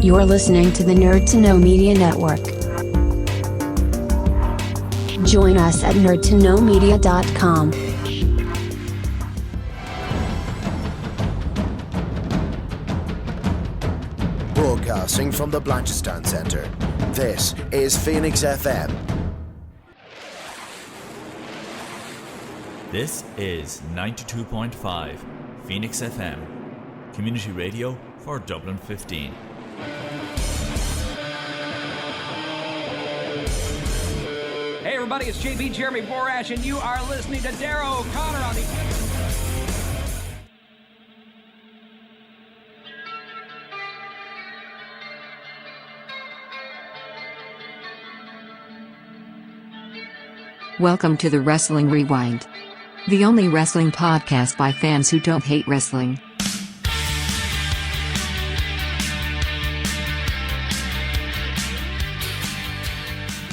You're listening to the Nerd to Know Media Network. Join us at nerdtoknowmedia.com. Broadcasting from the Blanchardstown Centre, this is Phoenix FM. This is 92.5 Phoenix FM, community radio for Dublin 15. Hey everybody, it's JB Jeremy Borash, and you are listening to Darrow O'Connor on the... Welcome to the Wrestling Rewind, the only wrestling podcast by fans who don't hate wrestling.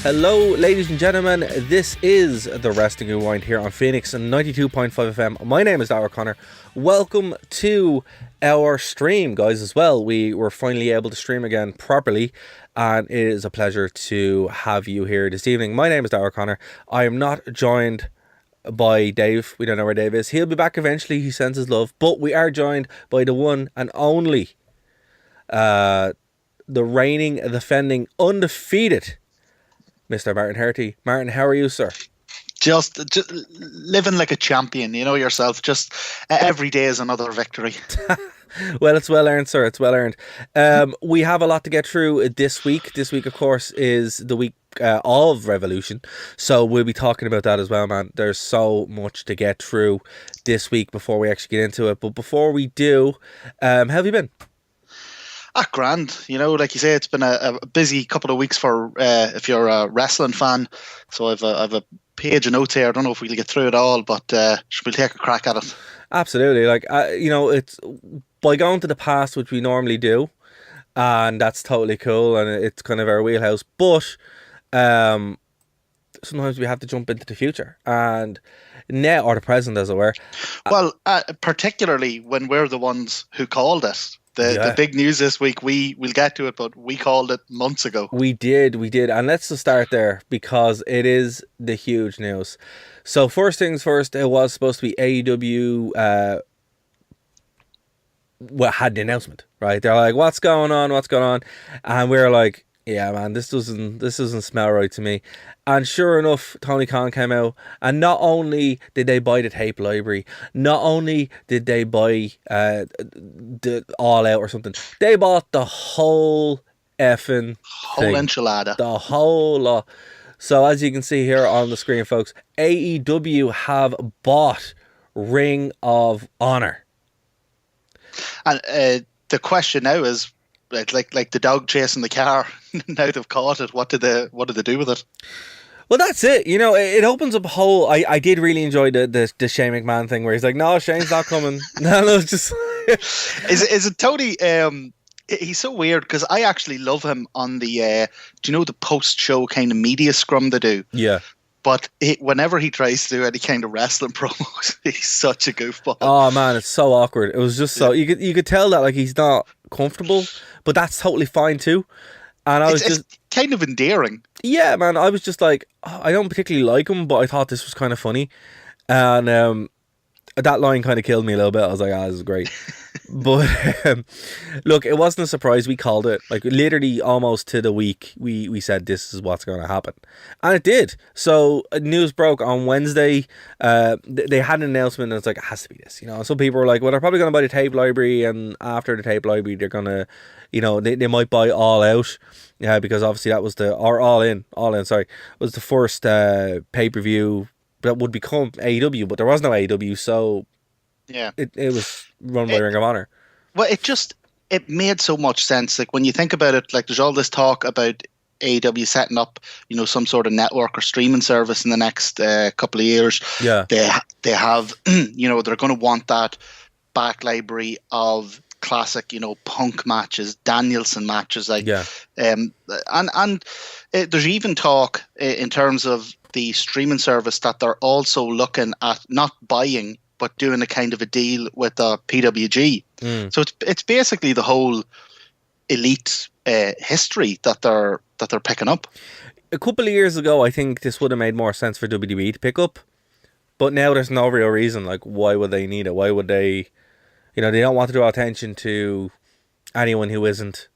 Hello, ladies and gentlemen. This is the Wrestling Rewind here on Phoenix 92.5 FM. My name is Darrow O'Connor. Welcome to our stream, guys, as well. We were finally able to stream again properly, and it is a pleasure to have you here this evening. My name is Darrow O'Connor. I am not joined by Dave. We don't know where Dave is. He'll be back eventually. He sends his love. But we are joined by the one and only, the reigning, defending, undefeated Mr. Martin Herty. Martin, how are you, sir? Just living like a champion, you know yourself. Just every day is another victory. Well, it's well earned, sir. It's well earned. We have a lot to get through this week. This week, of course, is the week of Revolution. So we'll be talking about that as well, man. There's so much to get through this week before we actually get into it. But before we do, how have you been? Grand. You know, like you say, it's been a busy couple of weeks for if you're a wrestling fan. So I've a page of notes here. I don't know if we'll get through it all, but we'll take a crack at it. Absolutely. Like, you know, it's by going to the past, which we normally do, and that's totally cool, and it's kind of our wheelhouse. But sometimes we have to jump into the future and now, or the present, as it were. Well, particularly when we're the ones who called it. The big news this week, we'll get to it, but we called it months ago. We did. And let's just start there because it is the huge news. So first things first, it was supposed to be AEW had the announcement, right? They're like, what's going on? And we're like, yeah, man, this doesn't smell right to me. And sure enough, Tony Khan came out, and not only did they buy the tape library, not only did they buy the All Out or something, they bought the whole effing thing. Enchilada. The whole lot. So as you can see here on the screen, folks, AEW have bought Ring of Honor. And the question now is, like the dog chasing the car. Now they've caught it. What did they do with it? Well, that's it. You know, it opens up a whole. I did really enjoy the Shane McMahon thing where he's like, "No, Shane's not coming." No, it's just. Is it Tony? He's so weird because I actually love him on the. Do you know the post-show kind of media scrum they do? Yeah. But whenever he tries to do any kind of wrestling promos, he's such a goofball. Oh man, it's so awkward. It was just so you could tell that like he's not comfortable, but that's totally fine too. And it's kind of endearing. Yeah, man. I was just like, I don't particularly like him, but I thought this was kind of funny, and that line kind of killed me a little bit. I was like, this is great. But look, it wasn't a surprise. We called it, like literally almost to the week. We said this is what's going to happen, and it did. So news broke on Wednesday. They had an announcement, and it's like, it has to be this. You know, some people were like, well, they're probably going to buy the tape library, and after the tape library, they're gonna, you know, they might buy All Out. Yeah, because obviously that was All In. Sorry, was the first pay-per-view that would become AEW, but there was no AEW, so yeah, it was run by Ring of Honor. Well, it made so much sense. Like when you think about it, like there's all this talk about AEW setting up, you know, some sort of network or streaming service in the next couple of years. Yeah, they have, you know, they're going to want that back library of classic, you know, Punk matches, Danielson matches, like, yeah, and there's even talk in terms of the streaming service that they're also looking at not buying but doing a kind of a deal with PWG. So it's basically the whole elite history that they're picking up. A couple of years ago, I think this would have made more sense for WWE to pick up, but now there's no real reason. Like, why would they need it? Why would they? They don't want to draw attention to anyone who isn't,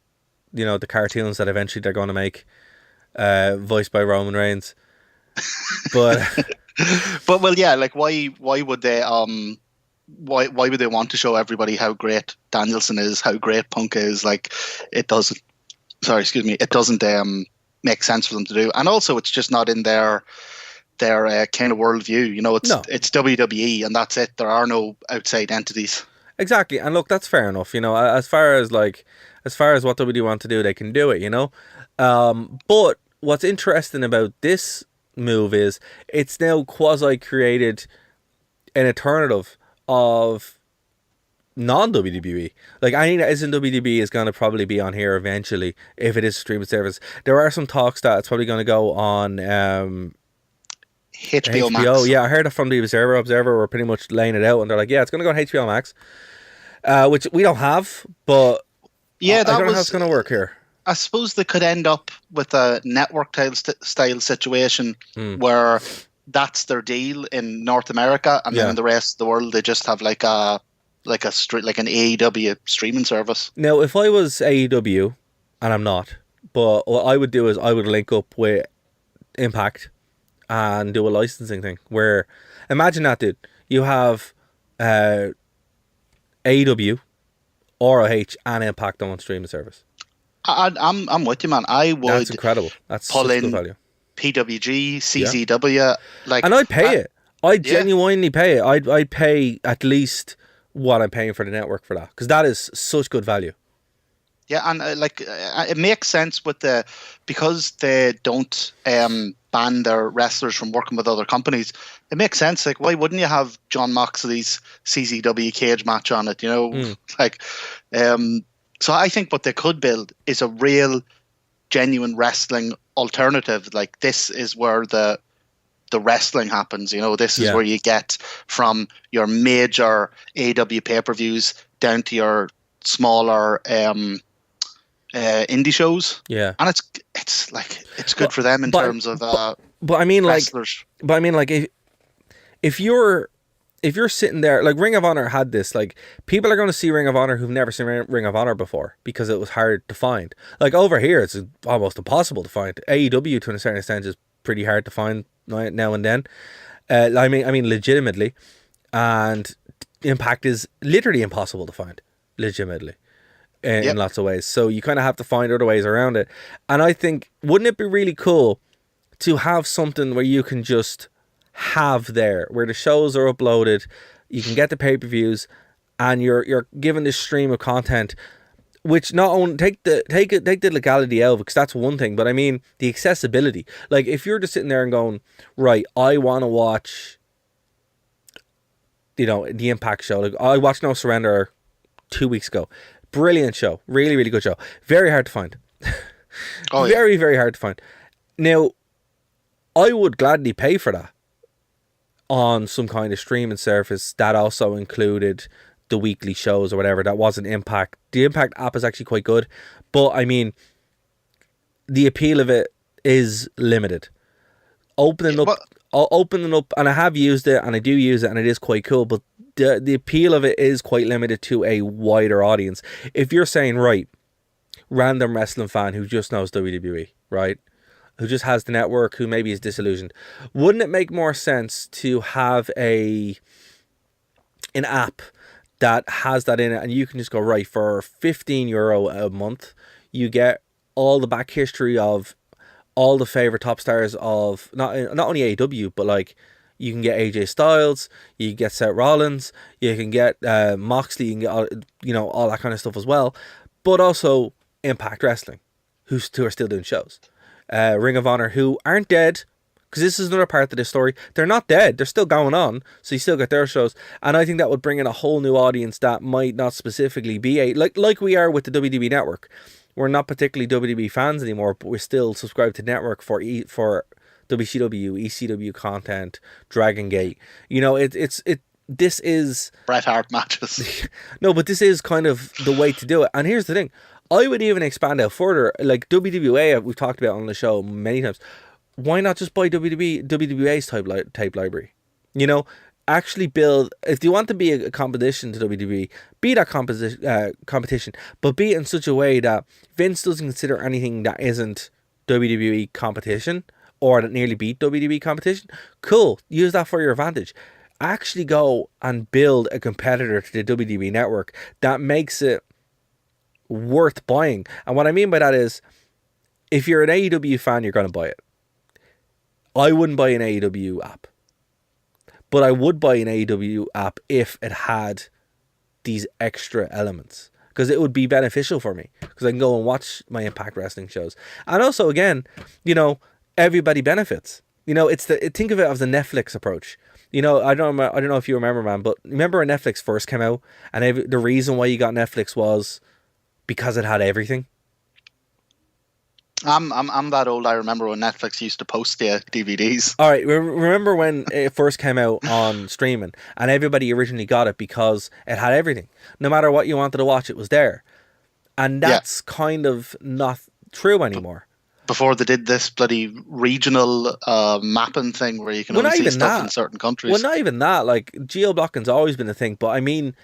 the cartoons that eventually they're going to make, voiced by Roman Reigns. But but well, yeah, like why would they why would they want to show everybody how great Danielson is, how great Punk is? Like, it doesn't make sense for them to do, and also it's just not in their kind of worldview. It's WWE and that's it. There are no outside entities. Exactly, and look, that's fair enough. As far as what WWE want to do, they can do it. But what's interesting about this move is it's now quasi created an alternative of non-WWE. Like, anything that isn't WWE is going to probably be on here eventually if it is a streaming service. There are some talks that it's probably going to go on HBO Max. Yeah, I heard it from the Observer. Observer were pretty much laying it out, and they're like, yeah, it's going to go on HBO Max, which we don't have, but yeah, I don't know how it's going to work here. I suppose they could end up with a network style situation where that's their deal in North America, and then in the rest of the world they just have like an AEW streaming service. Now, if I was AEW, and I'm not, but what I would do is I would link up with Impact and do a licensing thing where, imagine that, dude. You have AEW, ROH, and Impact on streaming service. I'm with you, man. I would. That's incredible. That's pull such in good value. PWG, CZW, and I'd pay it. I'd genuinely pay it. I'd pay at least what I'm paying for the network for that, because that is such good value. Yeah, and it makes sense because they don't ban their wrestlers from working with other companies. It makes sense. Like, why wouldn't you have John Moxley's CZW cage match on it? So I think what they could build is a real, genuine wrestling alternative. Like, this is where the wrestling happens. This is where you get from your major AEW pay-per-views down to your smaller indie shows. Yeah, and it's good for them in terms of but I mean, wrestlers. If you're sitting there, like, Ring of Honor had this, like, people are going to see Ring of Honor who've never seen Ring of Honor before because it was hard to find. Like, over here, it's almost impossible to find. AEW, to a certain extent, is pretty hard to find now and then. I mean, legitimately. And Impact is literally impossible to find, legitimately, in lots of ways. So you kind of have to find other ways around it. And I think, wouldn't it be really cool to have something where you can just have there, where the shows are uploaded, you can get the pay-per-views, and you're given this stream of content, which not only take the legality out, because that's one thing, but I mean the accessibility. Like, if you're just sitting there and going, right, I want to watch, the Impact show. Like, I watched No Surrender 2 weeks ago. Brilliant show, really, really good show. Very hard to find. Very, very hard to find. Now, I would gladly pay for that on some kind of streaming service that also included the weekly shows or whatever. That wasn't Impact. The Impact app is actually quite good, but I mean, the appeal of it is limited. Opening up, and I have used it, and I do use it, and it is quite cool, but the appeal of it is quite limited to a wider audience. If you're saying, right, random wrestling fan who just knows WWE, right, who just has the network, who maybe is disillusioned, wouldn't it make more sense to have an app that has that in it, and you can just go, right, for €15 a month, you get all the back history of all the favorite top stars of not only AEW, but like, you can get AJ Styles, you can get Seth Rollins, you can get Moxley, you can get all that kind of stuff as well, but also Impact Wrestling, who are still doing shows. Ring of Honor, who aren't dead, because this is another part of this story. They're not dead. They're still going on, so you still get their shows. And I think that would bring in a whole new audience that might not specifically be like we are with the WWE Network. We're not particularly WWE fans anymore, but we're still subscribed to Network for WCW, ECW content, Dragon Gate. This is Bret Hart matches. No, but this is kind of the way to do it. And here's the thing. I would even expand out further. Like WWA, we've talked about on the show many times. Why not just buy WWA's type library? You know, actually build. If you want to be a competition to WWE, be that competition, but be it in such a way that Vince doesn't consider anything that isn't WWE competition or that nearly beat WWE competition. Cool, use that for your advantage. Actually go and build a competitor to the WWE network that makes it worth buying. And what I mean by that is, if you're an AEW fan, you're going to buy it. I wouldn't buy an AEW app, but I would buy an AEW app if it had these extra elements, because it would be beneficial for me, because I can go and watch my Impact Wrestling shows. And also, again, you know, everybody benefits. You know, think of it as the Netflix approach. You know, I don't know if you remember, man, but remember when Netflix first came out, and the reason why you got Netflix was because it had everything. I'm that old. I remember when Netflix used to post the DVDs. All right, remember when it first came out on streaming, and everybody originally got it because it had everything. No matter what you wanted to watch, it was there, and that's kind of not true anymore. Before they did this bloody regional mapping thing where you can only see stuff in certain countries. Well, not even that. Like, geo-blocking's always been a thing, but I mean,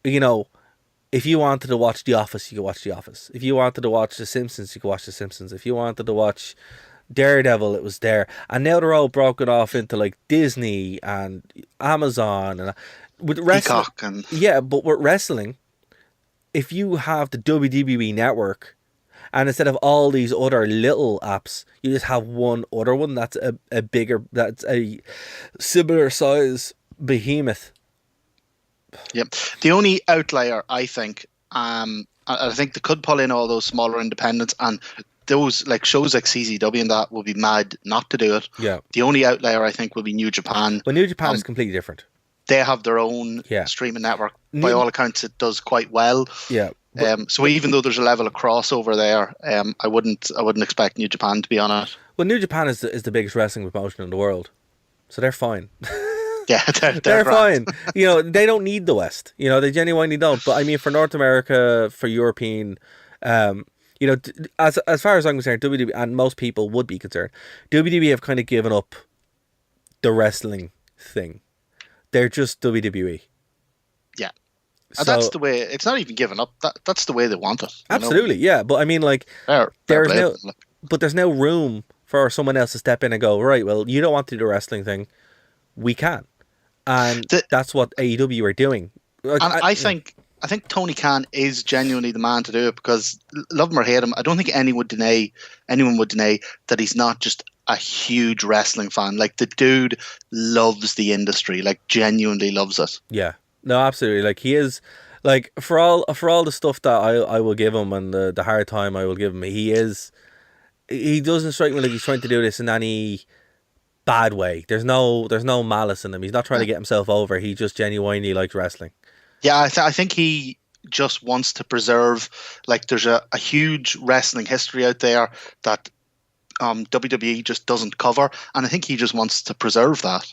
you know, if you wanted to watch The Office, you could watch The Office. If you wanted to watch The Simpsons, you could watch The Simpsons. If you wanted to watch Daredevil, it was there. And now they're all broken off into like Disney and Amazon and with wrestling. Peacock and yeah, but with wrestling, if you have the WWE network, and instead of all these other little apps, you just have one other one that's that's a similar size behemoth. Yep. The only outlier, I think, I think they could pull in all those smaller independents, and those like shows like CZW and that will be mad not to do it. Yeah. The only outlier, I think, will be New Japan. Well, New Japan is completely different. They have their own streaming network. By all accounts, it does quite well. Yeah. So even though there's a level of crossover there, I wouldn't expect New Japan to be on it. Well, New Japan is the biggest wrestling promotion in the world, so they're fine. Yeah, they're fine. You know, they don't need the West. You know, they genuinely don't. But I mean, for North America, for European, you know, as far as I'm concerned, WWE, and most people would be concerned, WWE have kind of given up the wrestling thing. They're just WWE. Yeah. And that's the way. It's not even given up. That's the way they want it. Absolutely, yeah. But I mean, like, there's no room for someone else to step in and go, right, well, you don't want to do the wrestling thing. We can. And that's what AEW are doing. Like, and I think Tony Khan is genuinely the man to do it, because love him or hate him, I don't think anyone would deny that he's not just a huge wrestling fan. Like, the dude loves the industry, like genuinely loves it. Yeah. No, absolutely. Like, he is, like, for all the stuff that I will give him and the hard time I will give him, he doesn't strike me like he's trying to do this in any bad way. There's no malice in him. He's not trying to get himself over. He just genuinely likes wrestling. Yeah, I think he just wants to preserve, like, there's a huge wrestling history out there that WWE just doesn't cover, and I think he just wants to preserve that.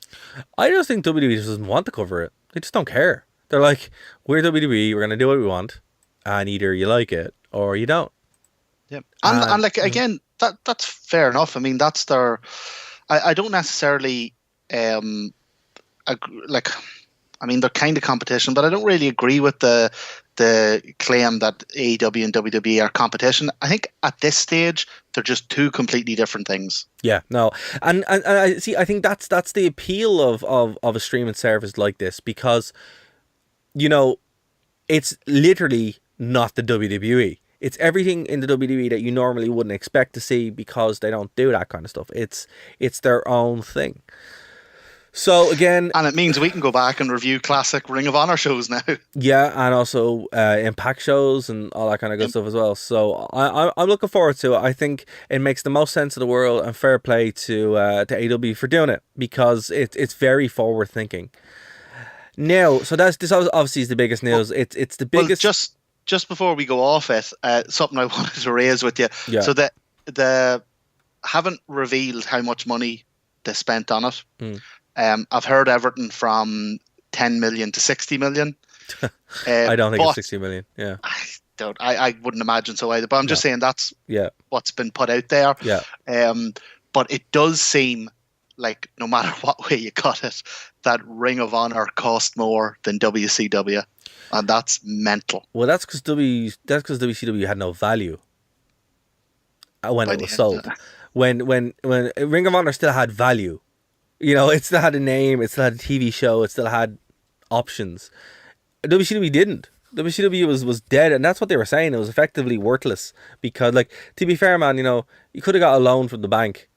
I just think WWE just doesn't want to cover it. They just don't care. They're like, we're WWE, we're going to do what we want, and either you like it or you don't. Yeah, and like, again, that's fair enough. I mean, that's their... I don't necessarily like, I mean, they're kind of competition, but I don't really agree with the claim that AEW and WWE are competition. I think at this stage they're just two completely different things. Yeah, no, and I see. I think that's the appeal of a streaming service like this, because, you know, it's literally not the WWE. It's everything in the WWE that you normally wouldn't expect to see, because they don't do that kind of stuff. It's their own thing. So again, and it means we can go back and review classic Ring of Honor shows now. Yeah, and also Impact shows and all that kind of good stuff as well. So I'm looking forward to it. I think it makes the most sense of the world, and fair play to AEW for doing it, because it's very forward thinking. Now, so this obviously is the biggest news. It's the biggest. Well, just before we go off it, something I wanted to raise with you. Yeah. So that they haven't revealed how much money they spent on it. I've heard everything from 10 million to 60 million. I don't think it's 60 million. Yeah. I wouldn't imagine so either. But I'm just saying that's what's been put out there. Yeah. But it does seem like no matter what way you cut it, that Ring of Honor cost more than WCW, and that's mental. Well, that's because WCW had no value when it was sold. When Ring of Honor still had value, it still had a name, it still had a TV show, it still had options. WCW didn't. WCW was dead, and that's what they were saying. It was effectively worthless because, like, to be fair, man, you could have got a loan from the bank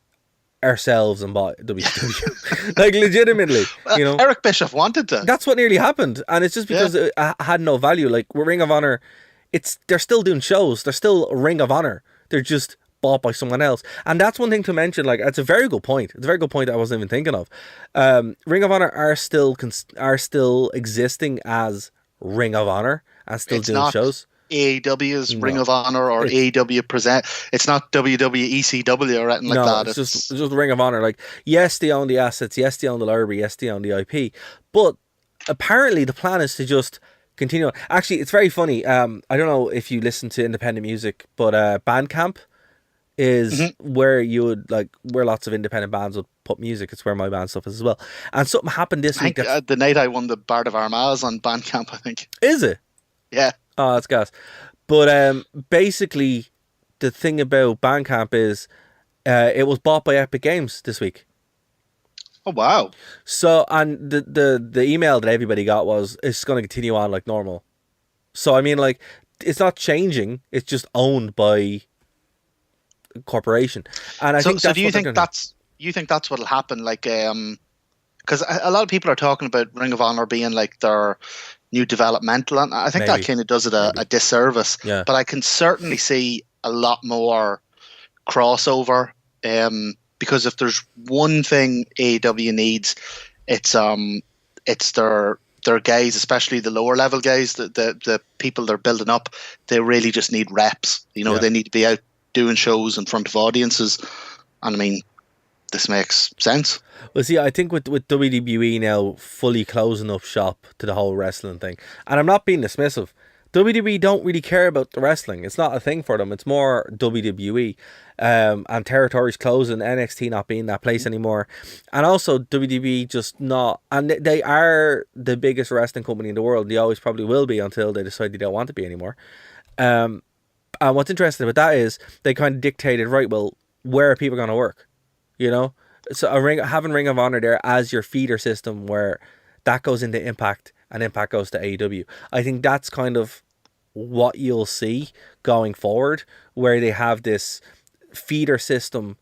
ourselves and bought WCW. Like, legitimately, Eric Bischoff wanted to. That's what nearly happened, and it's just because it had no value. Like, with Ring of Honor, they're still doing shows. They're still Ring of Honor. They're just bought by someone else, and that's one thing to mention. Like, it's a very good point. It's a very good point that I wasn't even thinking of. Ring of Honor are still existing as Ring of Honor and still doing shows. AEW's Ring of Honor or AEW Present. It's not WWE ECW or anything like that. It's just Ring of Honor. Like, yes, they own the assets. Yes, they own the library. Yes, they own the IP. But apparently the plan is to just continue. Actually, it's very funny. I don't know if you listen to independent music, but Bandcamp is where you would, like, where lots of independent bands would put music. It's where my band stuff is as well. And something happened this week. The night I won the Bard of Armagh on Bandcamp, I think. Is it? Yeah. Oh, that's gas. But basically, the thing about Bandcamp is it was bought by Epic Games this week. Oh, wow. So, and the email that everybody got was, it's going to continue on like normal. So, I mean, like, it's not changing. It's just owned by a corporation. And I think that's do you think that's what'll happen? Like, because a lot of people are talking about Ring of Honor being like their new developmental, and I think that kind of does it a disservice. Yeah. But I can certainly see a lot more crossover. Because if there's one thing AEW needs, it's their guys, especially the lower level guys, the people they're building up. They really just need reps. They need to be out doing shows in front of audiences. And I mean, this makes sense. Well, see, I think with WWE now fully closing up shop to the whole wrestling thing, and I'm not being dismissive, WWE don't really care about the wrestling. It's not a thing for them. It's more WWE. And territories closing, NXT not being that place anymore. And also WWE just not, and they are the biggest wrestling company in the world. They always probably will be until they decide they don't want to be anymore. And what's interesting about that is they kind of dictated, right, well, where are people going to work? So having Ring of Honor there as your feeder system, where that goes into Impact and Impact goes to AEW. I think that's kind of what you'll see going forward, where they have this feeder system,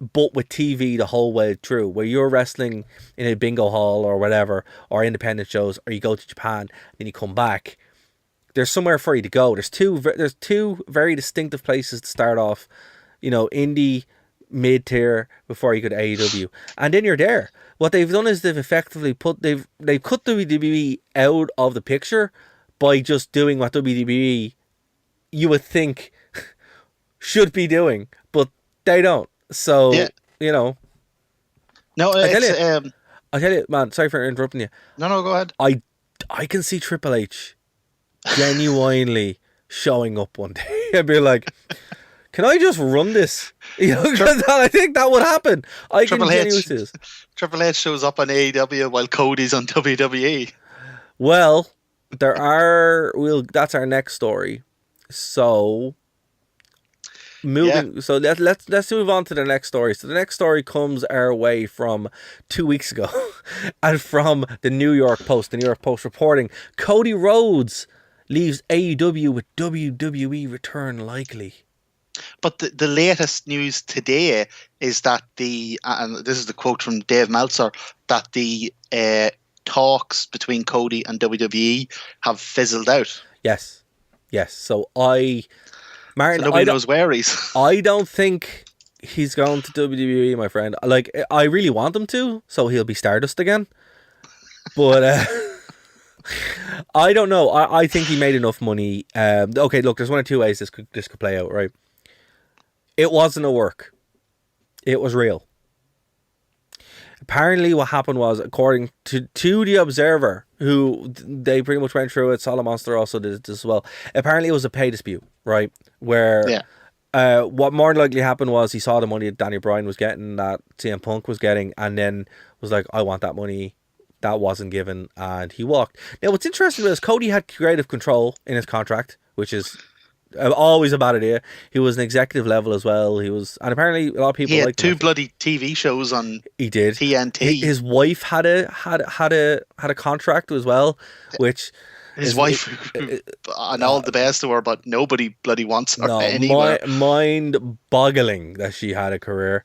but with TV the whole way through, where you're wrestling in a bingo hall or whatever, or independent shows, or you go to Japan, then you come back. There's somewhere for you to go. There's two very distinctive places to start off. Indie, mid-tier, before you go to AEW, and then you're there. What they've done is they've effectively they've cut WWE out of the picture by just doing what WWE you would think should be doing, but they don't. So No, I tell you, man. Sorry for interrupting you. No, go ahead. I can see Triple H genuinely showing up one day and be like, can I just run this? Because I think that would happen. Triple H shows up on AEW while Cody's on WWE. Well, that's our next story. So so let's move on to the next story. So the next story comes our way from 2 weeks ago, and from the New York Post. The New York Post reporting Cody Rhodes leaves AEW with WWE return likely. But the latest news today is that and this is the quote from Dave Meltzer, that the talks between Cody and WWE have fizzled out. Yes. So Martin, so nobody knows where he's. I don't think he's going to WWE, my friend. Like, I really want him to, so he'll be Stardust again. But I don't know. I think he made enough money. Okay, look, there's one of two ways this could play out, right? It wasn't a work. It was real. Apparently what happened was, according to The Observer, who they pretty much went through it, Solid Monster also did this as well. Apparently it was a pay dispute, right? Where what more than likely happened was he saw the money that Daniel Bryan was getting, that CM Punk was getting, and then was like, I want that money. That wasn't given, and he walked. Now, what's interesting is Cody had creative control in his contract, which is always a bad idea. He was an executive level as well. He was, and apparently a lot of people. He had liked two him. bloody TV shows on. He did TNT. His wife had a contract as well, which his wife, and all the best to her, but nobody bloody wants her anywhere. Mind-boggling that she had a career.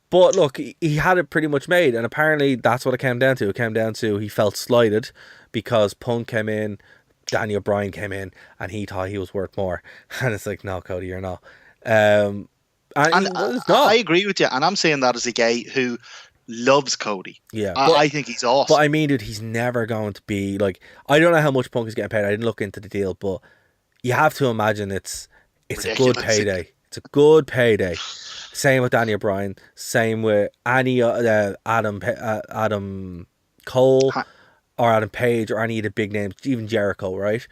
But look, he had it pretty much made, and apparently that's what it came down to. It came down to he felt slighted because Punk came in, Daniel Bryan came in, and he thought he was worth more. And it's like, no, Cody, you're not. And it's not. I agree with you, and I'm saying that as a guy who loves Cody. Yeah, I think he's awesome. But I mean, dude, he's never going to be like. I don't know how much Punk is getting paid. I didn't look into the deal, but you have to imagine it's a good payday. It's a good payday. Same with Daniel Bryan. Same with any Adam Cole or Adam Page or any of the big names, even Jericho, right?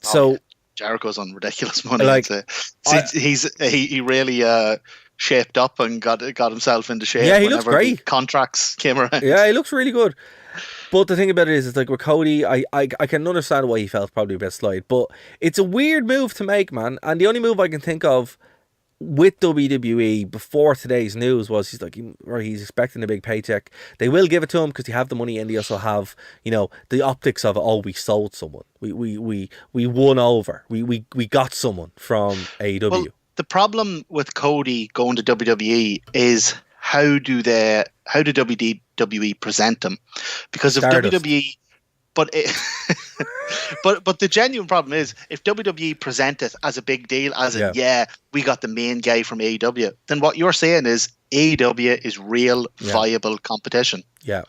So Jericho's on ridiculous money. Like, he really shaped up and got himself into shape. Yeah, he looks great. Contracts came around. Yeah, he looks really good. But the thing about it is, it's like with Cody, I can understand why he felt probably a bit slight, but it's a weird move to make, man. And the only move I can think of with WWE before today's news was he's expecting a big paycheck. They will give it to him because they have the money, and they also have, you know, the optics of it. Oh, we sold someone. We won over. We got someone from AEW. Well, the problem with Cody going to WWE is how do WWE present him? Because if Stardust. WWE, but the genuine problem is if WWE present it as a big deal, as in we got the main guy from AEW, then what you're saying is AEW is real viable competition. Yeah.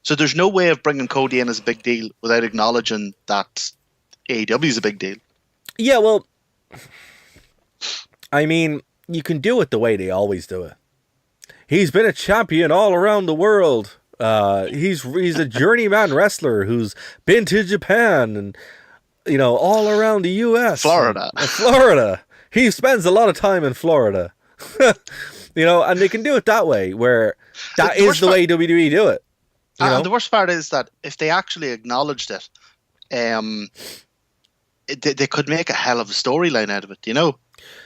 So there's no way of bringing Cody in as a big deal without acknowledging that AEW is a big deal. Yeah, well, I mean, you can do it the way they always do it. He's been a champion all around the world. He's a journeyman wrestler who's been to Japan and, you know, all around the U.S. Florida. He spends a lot of time in Florida. You know, and they can do it that way, where that is the way WWE do it. And the worst part is that if they actually acknowledged it, they could make a hell of a storyline out of it, you know?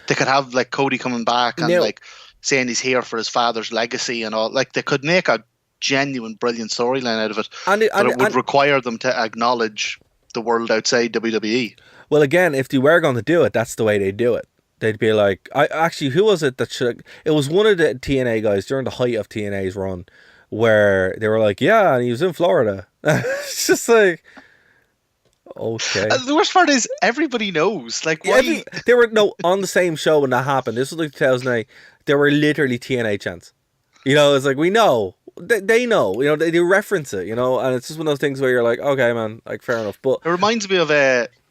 They could have, like, Cody coming back and, like, saying he's here for his father's legacy and all. Like, they could make a genuine, brilliant storyline out of it. But it would require them to acknowledge the world outside WWE. Well, again, if they were going to do it, that's the way they do it. They'd be like, who was it that should? It was one of the TNA guys during the height of TNA's run, where they were like, yeah, and he was in Florida. It's just like, okay. And the worst part is everybody knows. Like, why? They were on the same show when that happened. This was like 2008. There were literally TNA chants. You know, it's like, we know. They know, you know, they reference it, you know, and it's just one of those things where you're like, okay, man, like, fair enough. But it reminds me of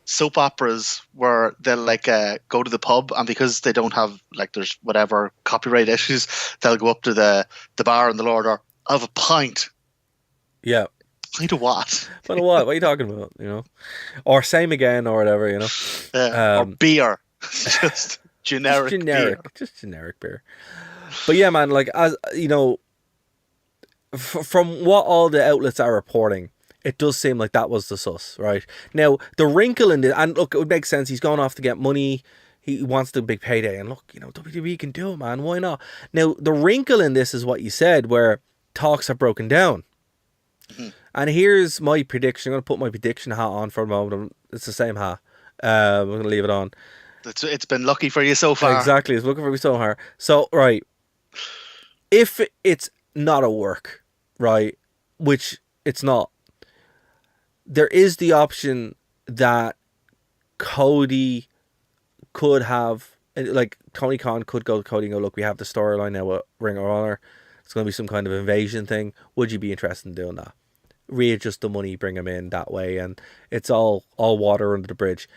soap operas where they'll like go to the pub, and because they don't have, like, there's whatever copyright issues, they'll go up to the bar and they'll order of a pint. Yeah. Pint of what? Pint of what? What are you talking about? You know, or same again or whatever, you know, or beer, just generic beer. Just generic beer. But yeah, man, like, as you know, from what all the outlets are reporting, it does seem like that was the sus, right? Now, the wrinkle in it, and look, it would make sense. He's going off to get money. He wants the big payday. And look, you know, WWE can do it, man. Why not? Now, the wrinkle in this is what you said, where talks have broken down. Mm-hmm. And here's my prediction. I'm going to put my prediction hat on for a moment. It's the same hat. I'm going to leave it on. It's been lucky for you so far. Exactly. It's looking for me so hard. So, right. If it's not a work, right, which it's not, there is the option that Cody could have, like, Tony Khan could go to Cody and go, look, we have the storyline now with Ring of Honor. It's going to be some kind of invasion thing. Would you be interested in doing that? Readjust the money, bring him in that way, and it's all water under the bridge.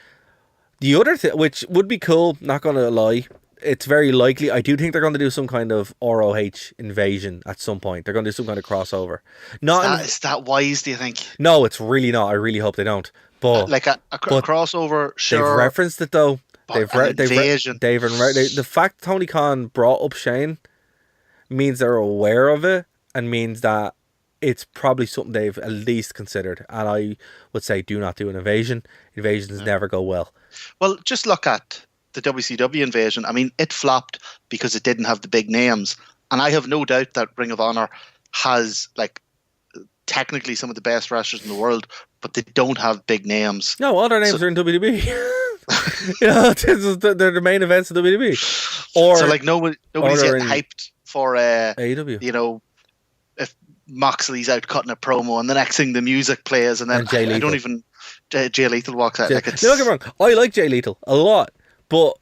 The other thing, which would be cool, not going to lie, it's very likely. I do think they're going to do some kind of ROH invasion at some point. They're going to do some kind of crossover. Is that wise, do you think? No, it's really not. I really hope they don't. But like a crossover, sure. They've referenced it though. Invasion. The fact Tony Khan brought up Shane means they're aware of it and means that it's probably something they've at least considered. And I would say do not do an invasion. Invasions never go well. Well, just look at the WCW invasion. I mean, it flopped because it didn't have the big names. And I have no doubt that Ring of Honor has, like, technically some of the best wrestlers in the world, but they don't have big names. No, all their names are in WWE. You know, they're the main events of WWE. So, like, nobody's getting hyped for AEW. You know, if Moxley's out cutting a promo and the next thing the music plays and then I don't even Jay Lethal walks out. Like, it's... Don't get me wrong, I like Jay Lethal a lot, but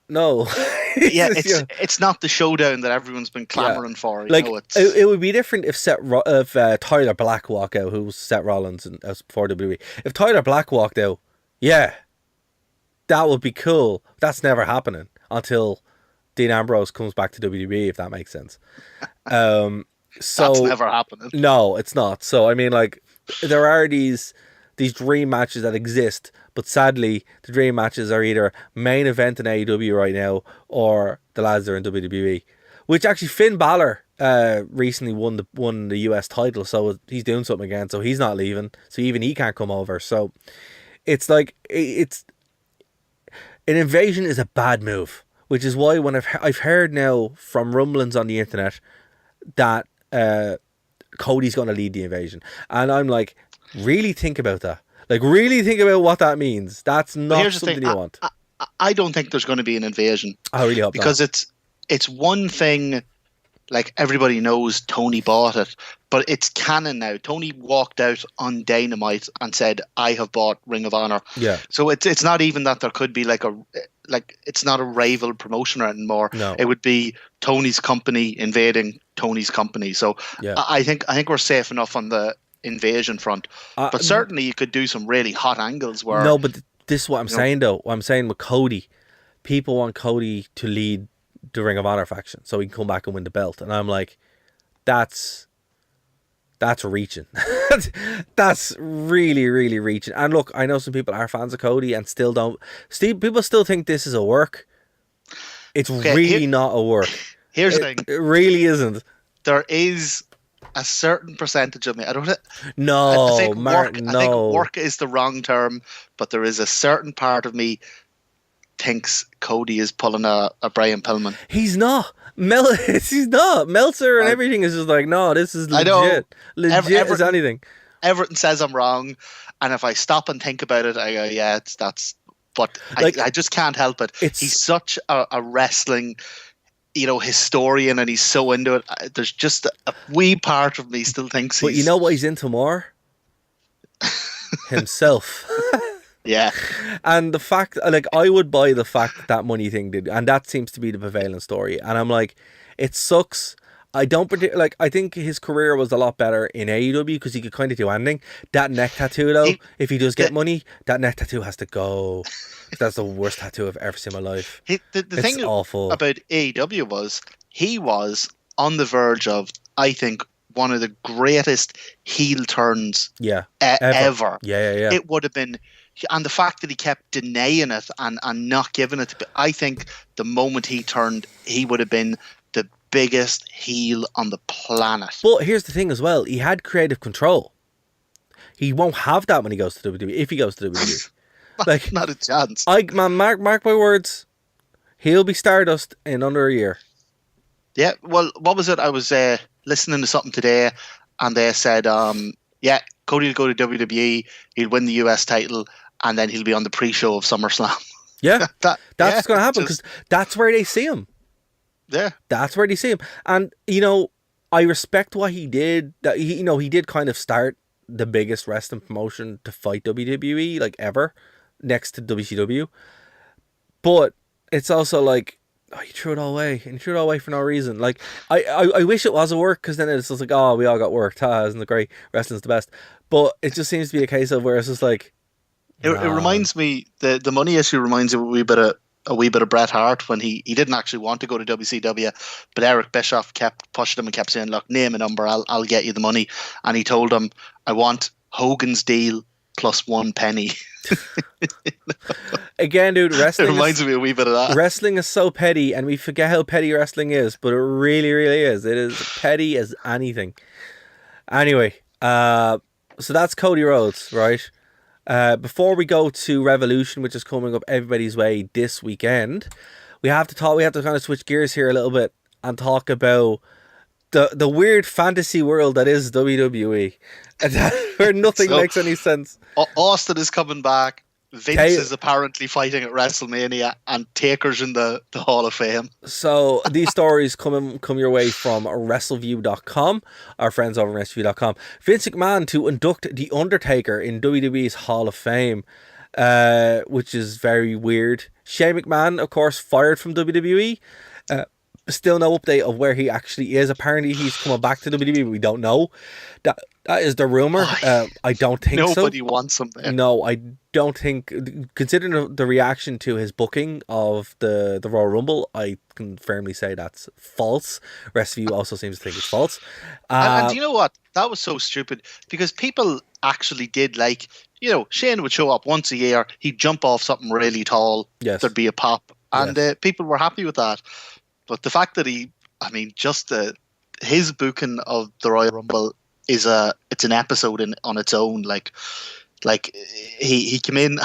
no. It's not the showdown that everyone's been clamoring for. Like, it would be different if Tyler Black walked out, who was Seth Rollins as before WWE. If Tyler Black walked out, yeah, that would be cool. That's never happening until Dean Ambrose comes back to WWE, if that makes sense. So that's never happening. No, it's not. So I mean, like, there are these dream matches that exist, but sadly, the dream matches are either main event in AEW right now or the lads are in WWE. Which actually, Finn Balor recently won the US title, so he's doing something again. So he's not leaving. So even he can't come over. So it's like an invasion is a bad move, which is why when I've heard now from rumblings on the internet that Cody's going to lead the invasion, and I'm like, really think about that. Like, really think about what that means. That's not something you want. I don't think there's going to be an invasion. I really hope because not. It's one thing. Like, everybody knows Tony bought it, but it's canon now. Tony walked out on Dynamite and said, "I have bought Ring of Honor." Yeah. So it's not even that there could be like it's not a rival promotion anymore. No. It would be Tony's company invading Tony's company. So yeah. I think we're safe enough on the invasion front. But certainly you could do some really hot angles where... No, but this is what I'm saying though. What I'm saying with Cody, people want Cody to lead the Ring of Honor faction so he can come back and win the belt. And I'm like, that's reaching. That's really, really reaching. And look, I know some people are fans of Cody and still don't... people still think this is a work. It's really not a work. Here's the thing. It really isn't. There is a certain percentage of me. I think work is the wrong term, but there is a certain part of me thinks Cody is pulling a Brian Pillman. He's not. He's not. Meltzer and everything is just like, no, this is legit. Legit as anything. Everyone says I'm wrong, and if I stop and think about it, I go, yeah, that's. But like, I just can't help it. He's such a wrestling, historian, and he's so into it. There's just a wee part of me still thinks But you know what he's into more? Himself. Yeah. And the fact, like, I would buy the fact that money thing did, and that seems to be the prevailing story. And I'm like, it sucks. I think his career was a lot better in AEW because he could kind of do anything. That neck tattoo, though, if he does get money, that neck tattoo has to go. That's the worst tattoo I've ever seen in my life. The thing awful about AEW was he was on the verge of, I think, one of the greatest heel turns ever. Yeah. It would have been... And the fact that he kept denying it and not giving it, I think the moment he turned, he would have been the biggest heel on the planet. But here's the thing as well. He had creative control. He won't have that when he goes to WWE, if he goes to WWE. Like, not a chance. Mark my words. He'll be Stardust in under a year. Yeah, well, what was it? I was listening to something today and they said, Cody will go to WWE, he'll win the US title, and then he'll be on the pre-show of SummerSlam. Yeah, that's what's going to happen because that's where they see him. Yeah. That's where they see him. And, I respect what he did. That he did kind of start the biggest wrestling promotion to fight WWE, like, ever, next to WCW. But it's also like, you threw it all away. And you threw it all away for no reason. Like, I wish it was a work, because then it's just like, oh, we all got worked. Isn't it great? Wrestling's the best. But it just seems to be a case of where it's just like... It reminds me, the money issue reminds me a wee bit of a wee bit of Bret Hart when he didn't actually want to go to WCW, but Eric Bischoff kept pushing him and kept saying, "Look, name a number, I'll get you the money." And he told him, "I want Hogan's deal plus 1 penny." Again, dude, It reminds me a wee bit of that. Wrestling is so petty, and we forget how petty wrestling is, but it really, really is. It is petty as anything. Anyway, so that's Cody Rhodes, right? Before we go to Revolution, which is coming up everybody's way this weekend, we have to kind of switch gears here a little bit and talk about the weird fantasy world that is WWE, where nothing makes any sense. Austin is coming back. Vince is apparently fighting at WrestleMania, and Taker's in the Hall of Fame. So these stories come your way from WrestleView.com, our friends over at WrestleView.com. Vince McMahon to induct The Undertaker in WWE's Hall of Fame, which is very weird. Shane McMahon, of course, fired from WWE. Still no update of where he actually is. Apparently he's coming back to WWE, but we don't know. That is the rumor. I don't think Nobody wants him there. No, I don't think, considering the reaction to his booking of the Royal Rumble, I can firmly say that's false. Rest of you also seems to think it's false. And do you know what? That was so stupid, because people actually did, like, Shane would show up once a year, he'd jump off something really tall, there'd be a pop, and people were happy with that. But the fact that his booking of the Royal Rumble it's an episode on its own. Like he came in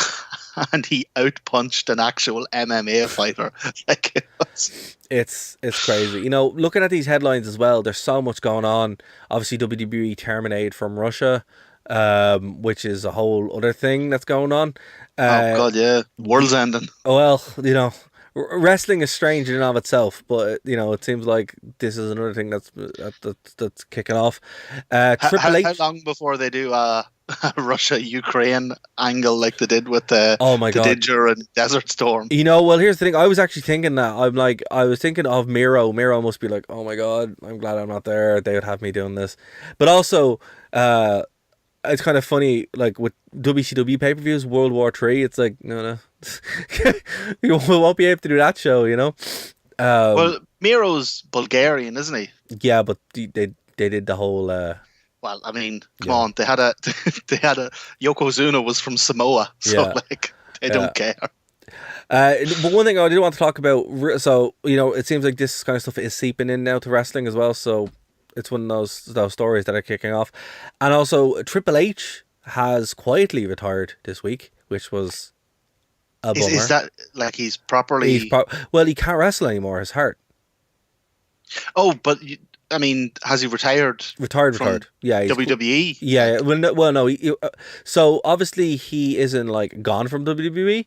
and he outpunched an actual MMA fighter. It's crazy. Looking at these headlines as well, there's so much going on. Obviously, WWE terminated from Russia, which is a whole other thing that's going on. Oh God, yeah, world's ending. Well, wrestling is strange in and of itself, but it seems like this is another thing that's kicking off. Triple H. How long before they do a Russia-Ukraine angle like they did with the Dinger and Desert Storm? Well, here's the thing. I was actually thinking that. I was thinking of Miro. Miro must be like, oh my God, I'm glad I'm not there. They would have me doing this. But also, it's kind of funny, like with WCW pay-per-views, World War III, it's like, no. We won't be able to do that show, well, Miro's Bulgarian, isn't he? Yeah, but they did the whole... Well, I mean, come on, they had a Yokozuna was from Samoa, so they don't care. But one thing I did want to talk about, so, it seems like this kind of stuff is seeping in now to wrestling as well, so it's one of those stories that are kicking off. And also, Triple H has quietly retired this week, which was a bummer. Is that like he's properly... well, he can't wrestle anymore. His heart. Oh, but has he retired? Retired. Yeah, WWE. Yeah. Well, no. So obviously he isn't gone from WWE,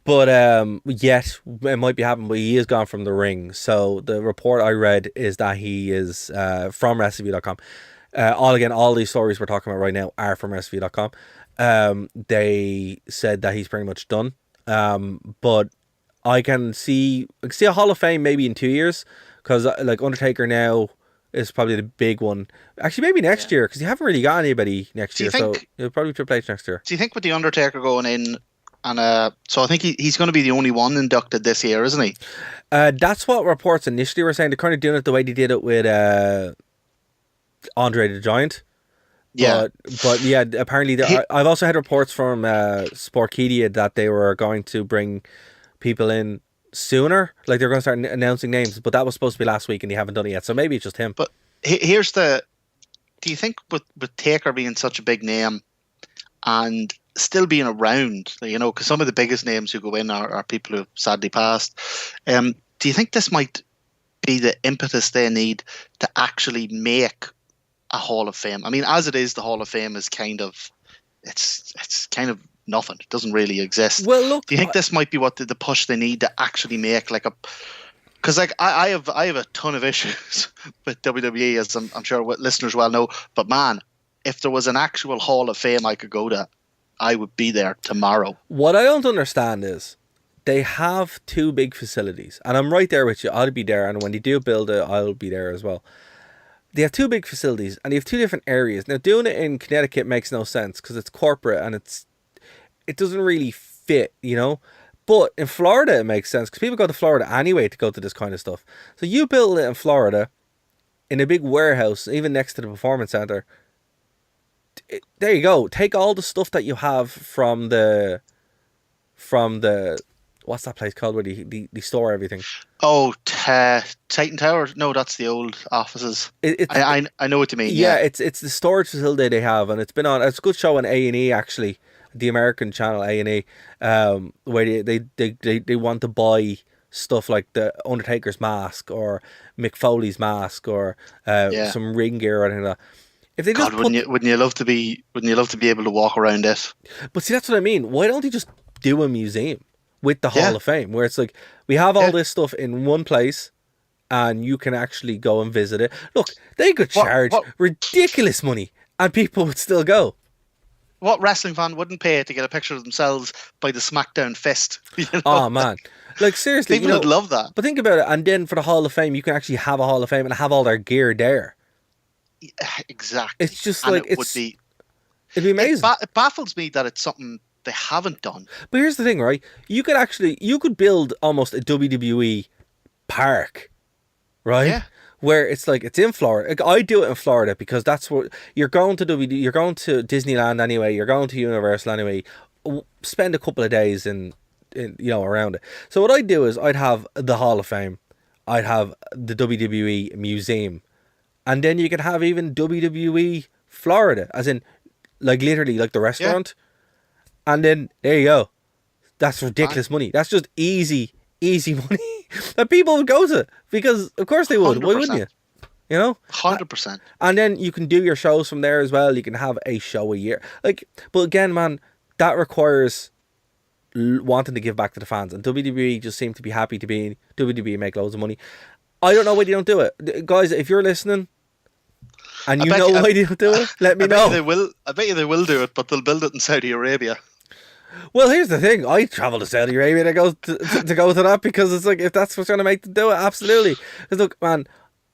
but yet it might be happening. But he is gone from the ring. So the report I read is that he is from WrestleView.com. All these stories we're talking about right now are from WrestleView.com. They said that he's pretty much done. But I can see a Hall of Fame maybe in 2 years, because Undertaker now is probably the big one. Actually, maybe next year, because you haven't really got anybody next year. So it'll probably be Triple H next year. Do you think with the Undertaker going in, and so I think he's going to be the only one inducted this year, isn't he? That's what reports initially were saying. They're kind of doing it the way they did it with Andre the Giant. Yeah, but yeah, apparently I've also had reports from Sportkedia that they were going to bring people in sooner, like they're going to start announcing names, but that was supposed to be last week and they haven't done it yet, so maybe it's just him. But do you think with Taker being such a big name and still being around, because some of the biggest names who go in are people who've sadly passed, do you think this might be the impetus they need to actually make a Hall of Fame? I mean, as it is, the Hall of Fame is kind of nothing. It doesn't really exist. Well, look, do you think this might be what the push they need to actually make because I have a ton of issues with WWE, as I'm sure what listeners well know, but man, if there was an actual Hall of Fame I could go to, I would be there tomorrow. What I don't understand is they have two big facilities, and I'm right there with you. I'll be there, and when they do build it, I'll be there as well. They have two big facilities, and they have two different areas. Now, doing it in Connecticut makes no sense because it's corporate and it doesn't really fit, But in Florida, it makes sense because people go to Florida anyway to go to this kind of stuff. So you build it in Florida, in a big warehouse, even next to the performance center. There you go. Take all the stuff that you have from the what's that place called where they store everything? Oh, Titan Tower. No, that's the old offices. I know what you mean. Yeah, it's the storage facility they have, and it's a good show on A&E actually, the American channel A&E, where they want to buy stuff like the Undertaker's mask or Mick Foley's mask or some ring gear or anything like that. If they just wouldn't you love to be able to walk around it? But see, that's what I mean. Why don't they just do a museum with the Hall of Fame, where it's like we have all this stuff in one place, and you can actually go and visit it. Look, they could charge ridiculous money, and people would still go. What wrestling fan wouldn't pay to get a picture of themselves by the SmackDown fist? You know? Oh man, like seriously, people would love that. But think about it, and then for the Hall of Fame, you can actually have a Hall of Fame and have all their gear there. Exactly. It's just and like it'd be amazing. It baffles me that it's something they haven't done. But here's the thing, right? You could build almost a WWE park, right? Yeah. Where it's like it's in Florida. Like, I do it in Florida because that's what you're going to you're going to Disneyland anyway. You're going to Universal anyway. Spend a couple of days in around it. So what I'd do is I'd have the Hall of Fame. I'd have the WWE Museum. And then you could have even WWE Florida, as in, like, literally, like the restaurant. Yeah. And then, there you go. That's ridiculous money. That's just easy money that people would go to. Because, of course they would. 100%. Why wouldn't you? You know? 100%. And then you can do your shows from there as well. You can have a show a year. Like, but again, man, that requires wanting to give back to the fans. And WWE just seem to be happy to be WWE and make loads of money. I don't know why they don't do it. Guys, if you're listening, and why they don't do it, let me know. I bet you they will do it, but they'll build it in Saudi Arabia. Well, here's the thing. I travel to Saudi Arabia to go to that because it's like, if that's what's going to make them do it, absolutely. Because look, man,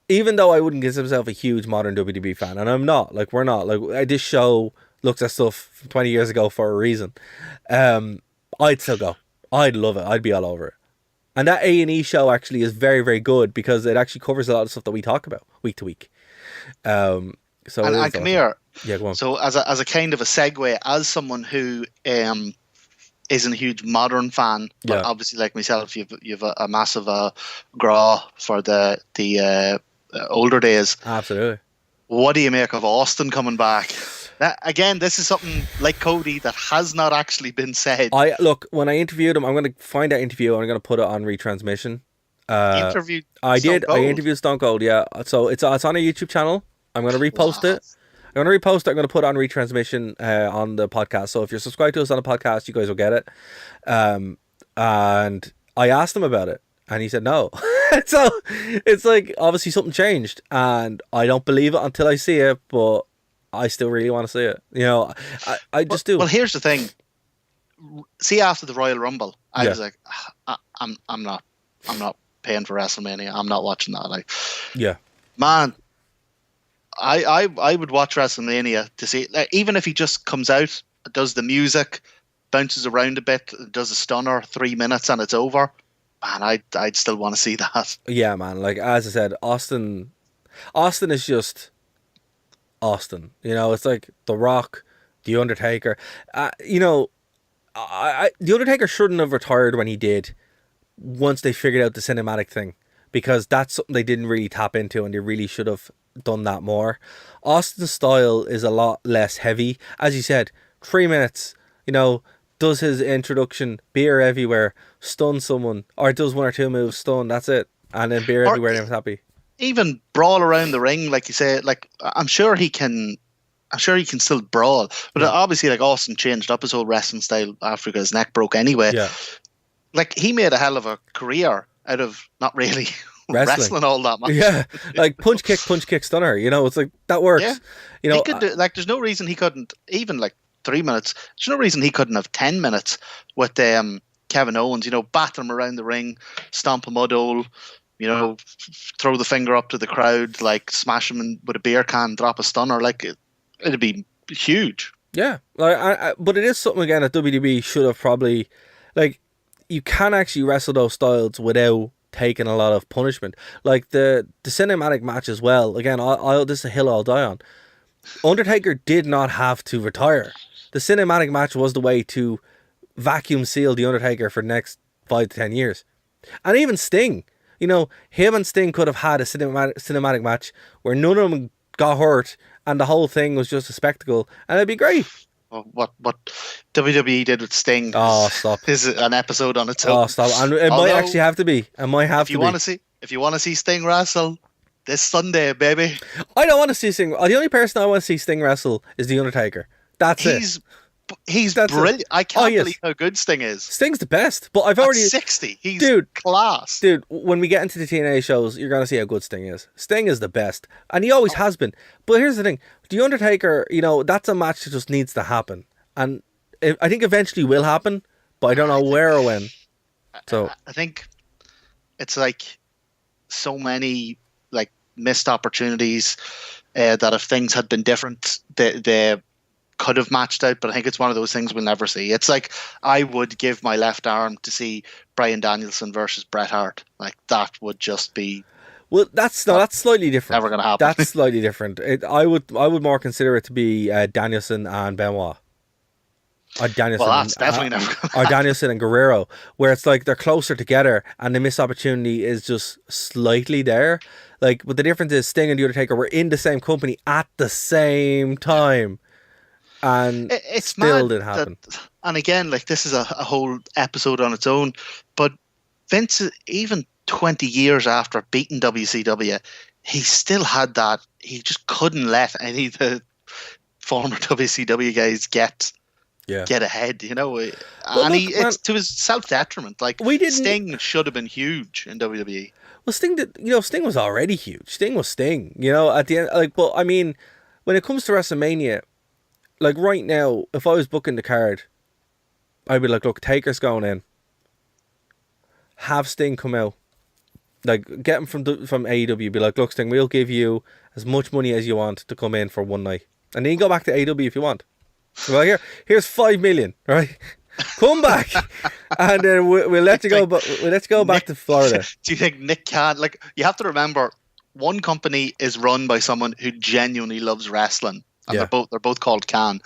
even though I wouldn't consider myself a huge modern WWE fan, and I'm not, like, we're not, like, this show looks at stuff from 20 years ago for a reason, I'd still go. I'd love it. I'd be all over it. And that A&E show actually is very, very good because it actually covers a lot of stuff that we talk about week to week. And come here. Yeah, go on. So as a kind of a segue, as someone who isn't a huge modern fan, but obviously like myself, you've a massive graw for the older days. Absolutely. What do you make of Austin coming back? Again, this is something like Cody that has not actually been said. When I interviewed him, I'm going to find that interview and I'm going to put it on retransmission. I interviewed Stone Cold, yeah. So it's on a YouTube channel. I'm going to repost it. I'm going to put it on retransmission on the podcast. So if you're subscribed to us on the podcast, you guys will get it. And I asked him about it, and he said no. So it's like, obviously something changed, and I don't believe it until I see it, but I still really want to see it. You know, I just do. Well, here's the thing. See, after the Royal Rumble, I was like, I'm not paying for WrestleMania. I'm not watching that. Like, yeah, man, I would watch WrestleMania to see, like, even if he just comes out, does the music, bounces around a bit, does a stunner, 3 minutes, and it's over. Man, I'd still want to see that. Yeah, man. Like, as I said, Austin is just Austin. You know, it's like The Rock, The Undertaker. You know, The Undertaker shouldn't have retired when he did, once they figured out the cinematic thing, because that's something they didn't really tap into, and they really should have done that more. Austin's style is a lot less heavy. As you said, 3 minutes, you know, does his introduction, beer everywhere, stun someone, or does one or two moves, stun, that's it, and then beer everywhere, and everyone's happy. Even brawl around the ring, like you say, like, I'm sure he can still brawl, but obviously, like, Austin changed up his whole wrestling style after his neck broke anyway. Yeah. Like, he made a hell of a career out of not really wrestling all that much. Yeah, like punch kick stunner. You know, it's like that works. Yeah. You know, he could do, like, there's no reason he couldn't, even like 3 minutes. There's no reason he couldn't have 10 minutes with Kevin Owens. You know, batter him around the ring, stomp a mud hole. You know, throw the finger up to the crowd, like smash him with a beer can, drop a stunner. Like, it'd be huge. Yeah, like, but it is something again that WWE should have probably, like, you can actually wrestle those styles without taking a lot of punishment. Like the cinematic match as well. Again, this is a hill I'll die on. Undertaker did not have to retire. The cinematic match was the way to vacuum seal the Undertaker for the next 5 to 10 years. And even Sting, you know, him and Sting could have had a cinematic match where none of them got hurt and the whole thing was just a spectacle, and it'd be great. Well, what WWE did with Sting is an episode on its own. Oh, stop. And it might actually have to be. It might have to be. If you want to see Sting wrestle this Sunday, baby. I don't want to see Sting. The only person I want to see Sting wrestle is The Undertaker. He's brilliant. I can't believe how good Sting is. Sting's the best. But I've already... 60. He's class. Dude, when we get into the TNA shows, you're going to see how good Sting is. Sting is the best. And he always has been. But here's the thing. The Undertaker, you know, that's a match that just needs to happen. And I think eventually will happen, but I don't know where or when. So I think it's like so many like missed opportunities that if things had been different, they could have matched out, but I think it's one of those things we'll never see. It's like I would give my left arm to see Bryan Danielson versus Bret Hart. Like that would just be. Well, that's slightly different. Never gonna happen. That's slightly different. I would more consider it to be Danielson and Benoit. Or Danielson. Well, that's definitely never. Or Danielson and Guerrero, where it's like they're closer together, and the missed opportunity is just slightly there. Like, but the difference is Sting and The Undertaker were in the same company at the same time. And it still didn't happen. And again, like this is a whole episode on its own. But Vince, even 20 years after beating WCW, he still had that. He just couldn't let any of the former WCW guys get ahead. You know, it's to his self detriment. Like Sting should have been huge in WWE. Well, Sting was already huge. Sting was Sting. You know, at the end, like, but I mean, when it comes to WrestleMania. Like right now, if I was booking the card, I'd be like, look, Taker's going in. Have Sting come out. Like, get him from AEW. Be like, look, Sting, we'll give you as much money as you want to come in for one night. And then you go back to AEW if you want. So, well, here's $5 million, right? Come back. And then we'll let you go, but we'll let you go back to Florida. Do you think Nick can? Like, you have to remember, one company is run by someone who genuinely loves wrestling. And they're both called Can.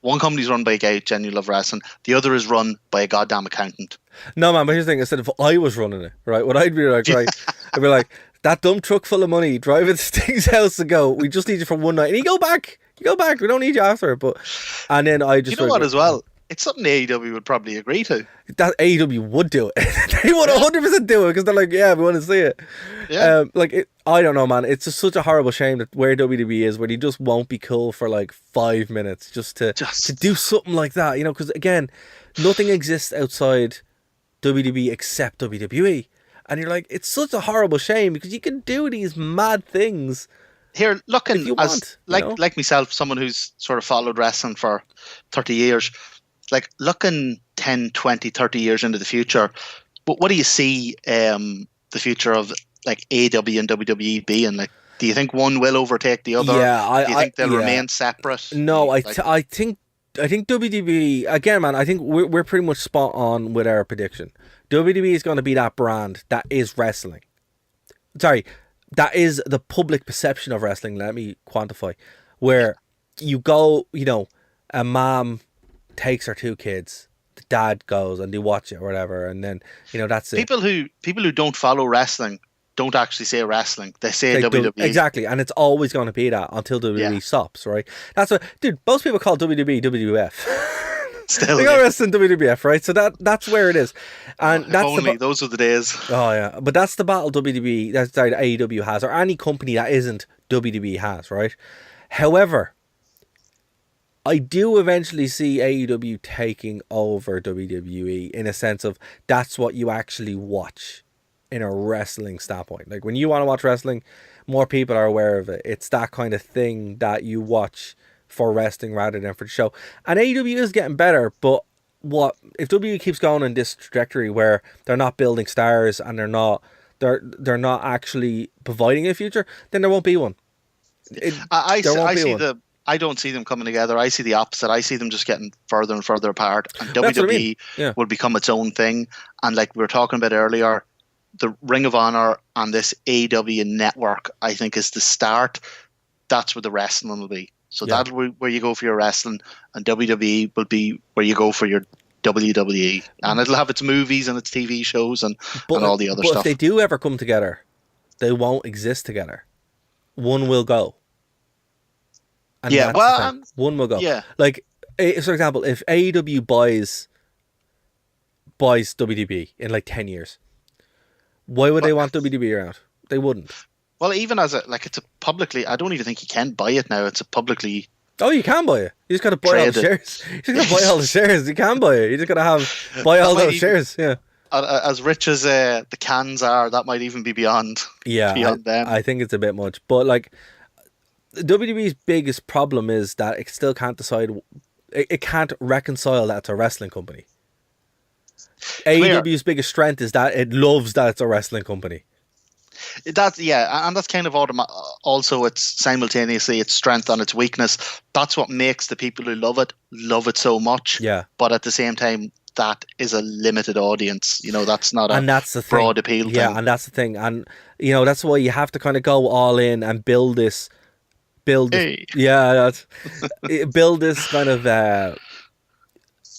One company's run by a guy who genuinely loves wrestling. The other is run by a goddamn accountant. No, man, but here's the thing. I said if I was running it, right, what I'd be like, right, I'd be like, that dump truck full of money, drive it to Sting's house to go. We just need you for one night. And you go back. We don't need you after it. And then I just... You know what as well? It's something AEW would probably agree to. That AEW would do it. They would 100% do it because they're like, yeah, we want to see it. Yeah. I don't know, man. It's just such a horrible shame that where WWE is, where he just won't be cool for like 5 minutes just to do something like that, you know? Because again, nothing exists outside WWE except WWE, and you're like, it's such a horrible shame because you can do these mad things. Here, looking like myself, someone who's sort of followed wrestling for 30 years. Like looking 10, 20, 30 years into the future, what do you see the future of like AEW and WWE being? Like, do you think one will overtake the other? Yeah, do you think they'll remain separate? No, I think WWE again, man. I think we're pretty much spot on with our prediction. WWE is going to be that brand that is wrestling. Sorry, that is the public perception of wrestling. Let me quantify. Where you go, you know, a mom takes her 2 kids, the dad goes and they watch it or whatever, and then, you know, that's it. People who don't follow wrestling don't actually say wrestling, they say WWE. Exactly, and it's always going to be that until WWE stops, right? That's what, dude, most people call WWE WWF. Still, they go wrestling WWF, right? So that's where it is, and that's only those are the days. Oh yeah, but that's the battle AEW has, or any company that isn't WWE has, right? However, I do eventually see AEW taking over WWE in a sense of that's what you actually watch in a wrestling standpoint. Like when you want to watch wrestling, more people are aware of it. It's that kind of thing that you watch for wrestling rather than for the show. And AEW is getting better, but what if WWE keeps going in this trajectory where they're not building stars and they're not actually providing a future, then there won't be one. I see I don't see them coming together. I see the opposite. I see them just getting further and further apart, and That's what I mean. WWE will become its own thing. And like we were talking about earlier, the Ring of Honor and this AEW network, I think, is the start. That's where the wrestling will be. So that'll be where you go for your wrestling, and WWE will be where you go for your WWE, and it'll have its movies and its TV shows and all the other stuff. But if they do ever come together, they won't exist together. One will go. And one will go. Yeah. Like, for example, if AEW buys WWE in like 10 years, why would they want WWE around? They wouldn't. Well, even as it's a publicly, I don't even think you can buy it now. It's a publicly. Oh, you can buy it. You just got to buy all the shares. You just got to buy all the shares. You can buy it. You just got to buy all those shares. Yeah. As rich as the cans are, that might even be beyond. Yeah, beyond them. I think it's a bit much, but like. WWE's biggest problem is that it still can't decide. It can't reconcile that it's a wrestling company. AEW's biggest strength is that it loves that it's a wrestling company. And that's kind of also it's simultaneously its strength and its weakness. That's what makes the people who love it so much. Yeah. But at the same time, that is a limited audience. That's not that's the broad appeal thing. Yeah, and that's the thing. And, that's why you have to kind of go all in and build this kind of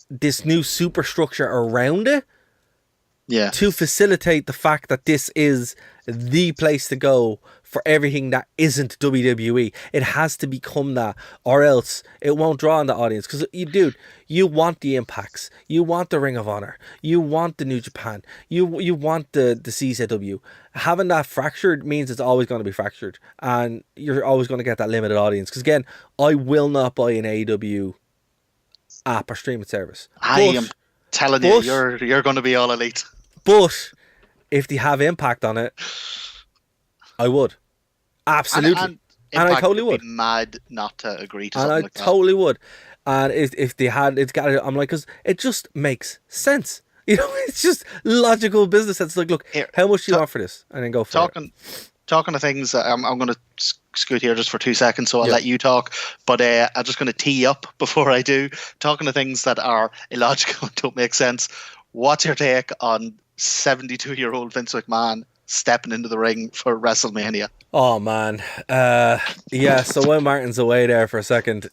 this new superstructure around it, to facilitate the fact that this is the place to go for everything that isn't WWE. It has to become that, or else it won't draw on the audience. Because you want the Impacts, you want the Ring of Honor, you want the New Japan, you want the CZW. Having that fractured means it's always going to be fractured, and you're always going to get that limited audience. Because again, I will not buy an AEW app or streaming service. I am telling you, you're going to be all elite. But if they have Impact on it, I would. Absolutely. And I totally would. Be mad not to agree to something like that. And I totally would. And if they had, it's got. I'm like, because it just makes sense. It's just logical business. It's like, look, here, how much do you want for this? And then go for it. Talking of things, I'm going to scoot here just for 2 seconds, so I'll let you talk. But I'm just going to tee up before I do. Talking of things that are illogical and don't make sense. What's your take on 72-year-old Vince McMahon stepping into the ring for WrestleMania? Oh man, so when Martin's away there for a second,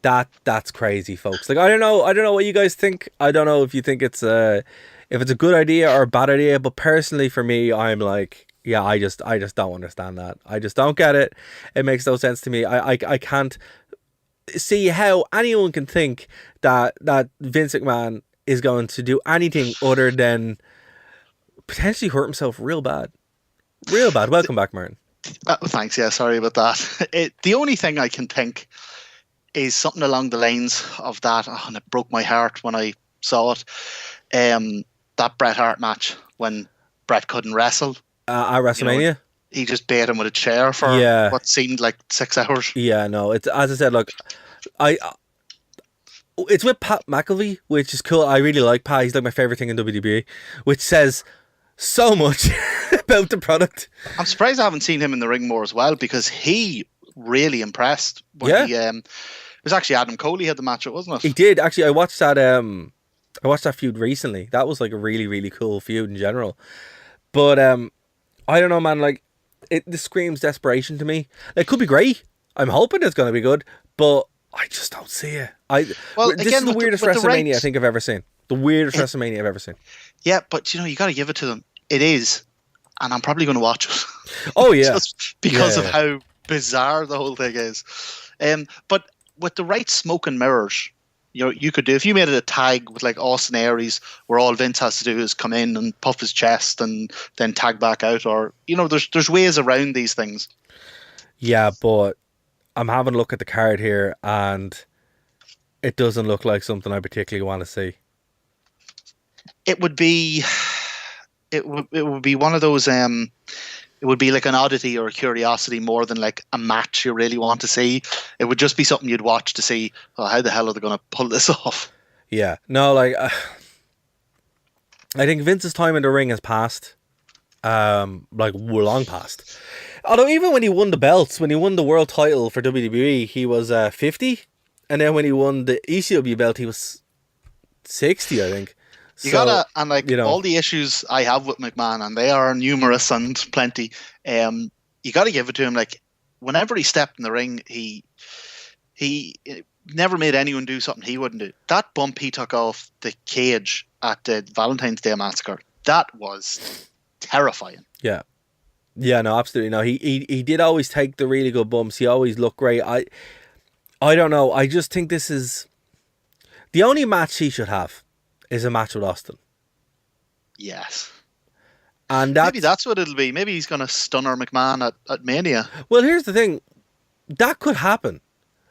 that's crazy, folks. Like I don't know what you guys think. I don't know if you think it's a good idea or a bad idea, but personally for me, I'm like, I just don't understand that. I just don't get it. It makes no sense to me. I can't see how anyone can think that Vince McMahon is going to do anything other than potentially hurt himself real bad. Welcome back, Martin. Thanks. Yeah, sorry about that. The only thing I can think is something along the lines of that, and it broke my heart when I saw it. That Bret Hart match when Bret couldn't wrestle at WrestleMania. He just bait him with a chair for what seemed like 6 hours. Yeah, no. It's, as I said, look, it's with Pat McAfee, which is cool. I really like Pat. He's like my favorite thing in WWE, which says so much about the product. I'm surprised I haven't seen him in the ring more as well, because he really impressed when he it was actually Adam Cole he had the match, wasn't it? He did. Actually, I watched that feud recently. That was like a really, really cool feud in general. But I don't know, man, like this screams desperation to me. It could be great. I'm hoping it's going to be good, but I just don't see it. This is the weirdest WrestleMania I think I've ever seen. The weirdest WrestleMania I've ever seen. Yeah, but you got to give it to them. It is, and I'm probably going to watch it. Oh yeah, just because of how bizarre the whole thing is. But with the right smoke and mirrors, you could do, if you made it a tag with like Austin Aries, where all Vince has to do is come in and puff his chest and then tag back out, or there's ways around these things. Yeah, but I'm having a look at the card here, and it doesn't look like something I particularly want to see. It would be one of those. It would be like an oddity or a curiosity more than like a match you really want to see. It would just be something you'd watch to see, how the hell are they going to pull this off? Yeah, no, like I think Vince's time in the ring has passed, like long past. Although even when he won the belts, when he won the world title for WWE, he was 50, and then when he won the ECW belt, he was 60, I think. All the issues I have with McMahon, and they are numerous and plenty. You got to give it to him. Like, whenever he stepped in the ring, he never made anyone do something he wouldn't do. That bump he took off the cage at the Valentine's Day Massacre, that was terrifying. Yeah. Yeah, no, absolutely. No, he did always take the really good bumps. He always looked great. I don't know. I just think this is the only match he should have is a match with Austin. Yes. And maybe that's what it'll be. Maybe he's going to stunner McMahon at Mania. Well, here's the thing. That could happen,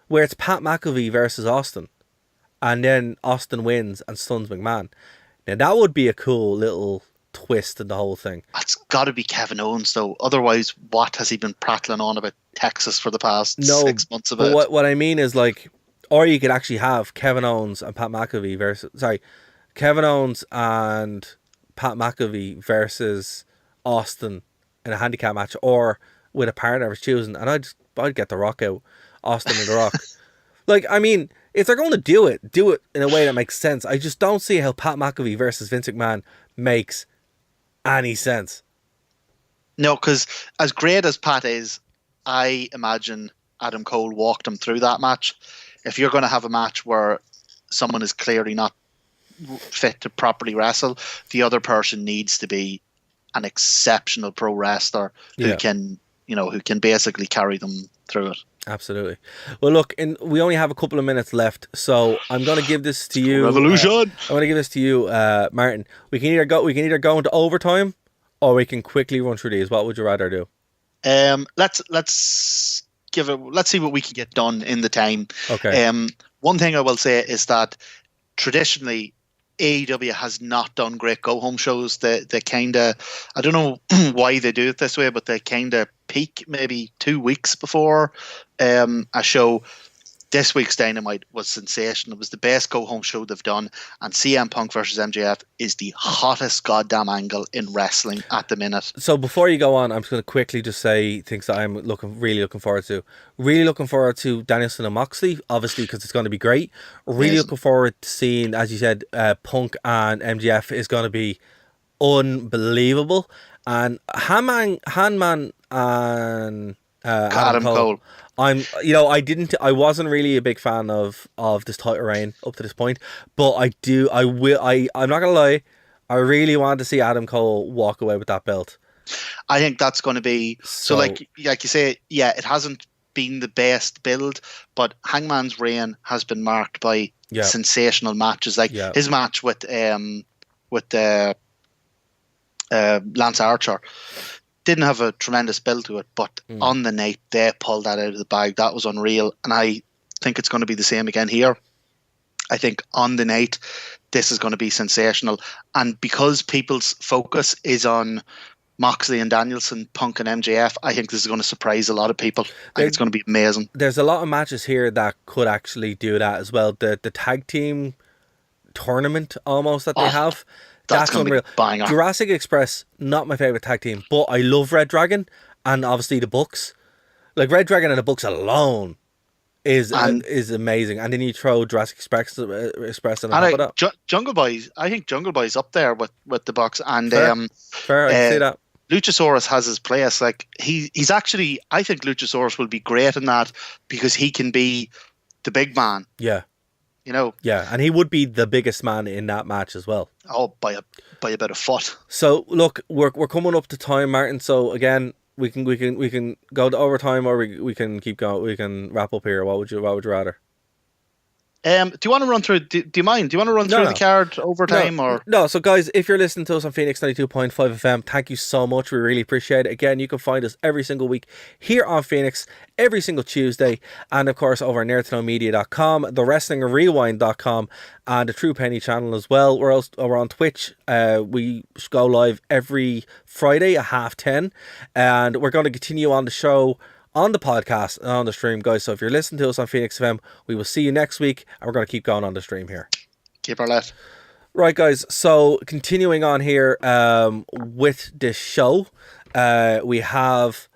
where it's Pat McAfee versus Austin, and then Austin wins and stuns McMahon. Now, that would be a cool little twist in the whole thing. It's got to be Kevin Owens, though. Otherwise, what has he been prattling on about Texas for the past 6 months of it? But what I mean is, like, or you could actually have Kevin Owens and Pat McAfee Kevin Owens and Pat McAfee versus Austin in a handicap match, or with a partner I was choosing, and I'd get The Rock out, Austin and The Rock. Like, I mean, if they're going to do it in a way that makes sense. I just don't see how Pat McAfee versus Vince McMahon makes any sense. No, because as great as Pat is, I imagine Adam Cole walked him through that match. If you're going to have a match where someone is clearly not fit to properly wrestle, the other person needs to be an exceptional pro wrestler who can basically carry them through it. Absolutely. Well, look, we only have a couple of minutes left, so I'm going to give this to you. Revolution. I'm going to give this to you, Martin. We can either go into overtime, or we can quickly run through these. What would you rather do? Let's see what we can get done in the time. Okay. One thing I will say is that traditionally AEW has not done great go-home shows. They kind of, I don't know why they do it this way, but they kind of peak maybe 2 weeks before a show. This week's Dynamite was sensational. It was the best go-home show they've done, and CM Punk versus MJF is the hottest goddamn angle in wrestling at the minute. So before you go on, I'm just going to quickly just say things that I'm really looking forward to. Really looking forward to Danielson and Moxley, obviously, because it's going to be great. Really looking forward to seeing, as you said, Punk and MJF is going to be unbelievable. And Hangman and Adam Cole. I wasn't really a big fan of this title reign up to this point, but I'm not gonna lie, I really wanted to see Adam Cole walk away with that belt. I think that's going to be so like you say, yeah, it hasn't been the best build, but Hangman's reign has been marked by sensational matches, like his match with Lance Archer. Didn't have a tremendous build to it, but on the night they pulled that out of the bag. That was unreal, and I think it's going to be the same again here. I think on the night this is going to be sensational, and because people's focus is on Moxley and Danielson, Punk and MJF, I think this is going to surprise a lot of people. I think it's going to be amazing. There's a lot of matches here that could actually do that as well. The tag team tournament almost that they have. That's unreal. Jurassic Express, not my favourite tag team, but I love Red Dragon and obviously the Bucks. Like Red Dragon and the Bucks alone is amazing. And then you throw Jurassic Express on top of that. Jungle Boys, I think Jungle Boys up there with the Bucks. And fair, I can see that. Luchasaurus has his place. Like he's actually, I think Luchasaurus will be great in that because he can be the big man. Yeah. You know, yeah, and he would be the biggest man in that match as well. Oh, by about a foot. So look, we're coming up to time, Martin. So again, we can go to overtime, or we can keep going. We can wrap up here. What would you rather? Do you want to run through? Do you mind? Do you want to run through the card overtime or no? So guys, if you're listening to us on Phoenix 92.5 FM, thank you so much. We really appreciate it. Again, you can find us every single week here on Phoenix, every single Tuesday, and of course over nerdtoknowmedia.com, thewrestlingrewind.com, and the True Penny channel as well. We're on Twitch. We go live every Friday at 10:30, and we're going to continue on the show, on the podcast, and on the stream, guys. So if you're listening to us on Phoenix FM, we will see you next week, and we're going to keep going on the stream here. Keep our left. Right, guys. So continuing on here with this show, we have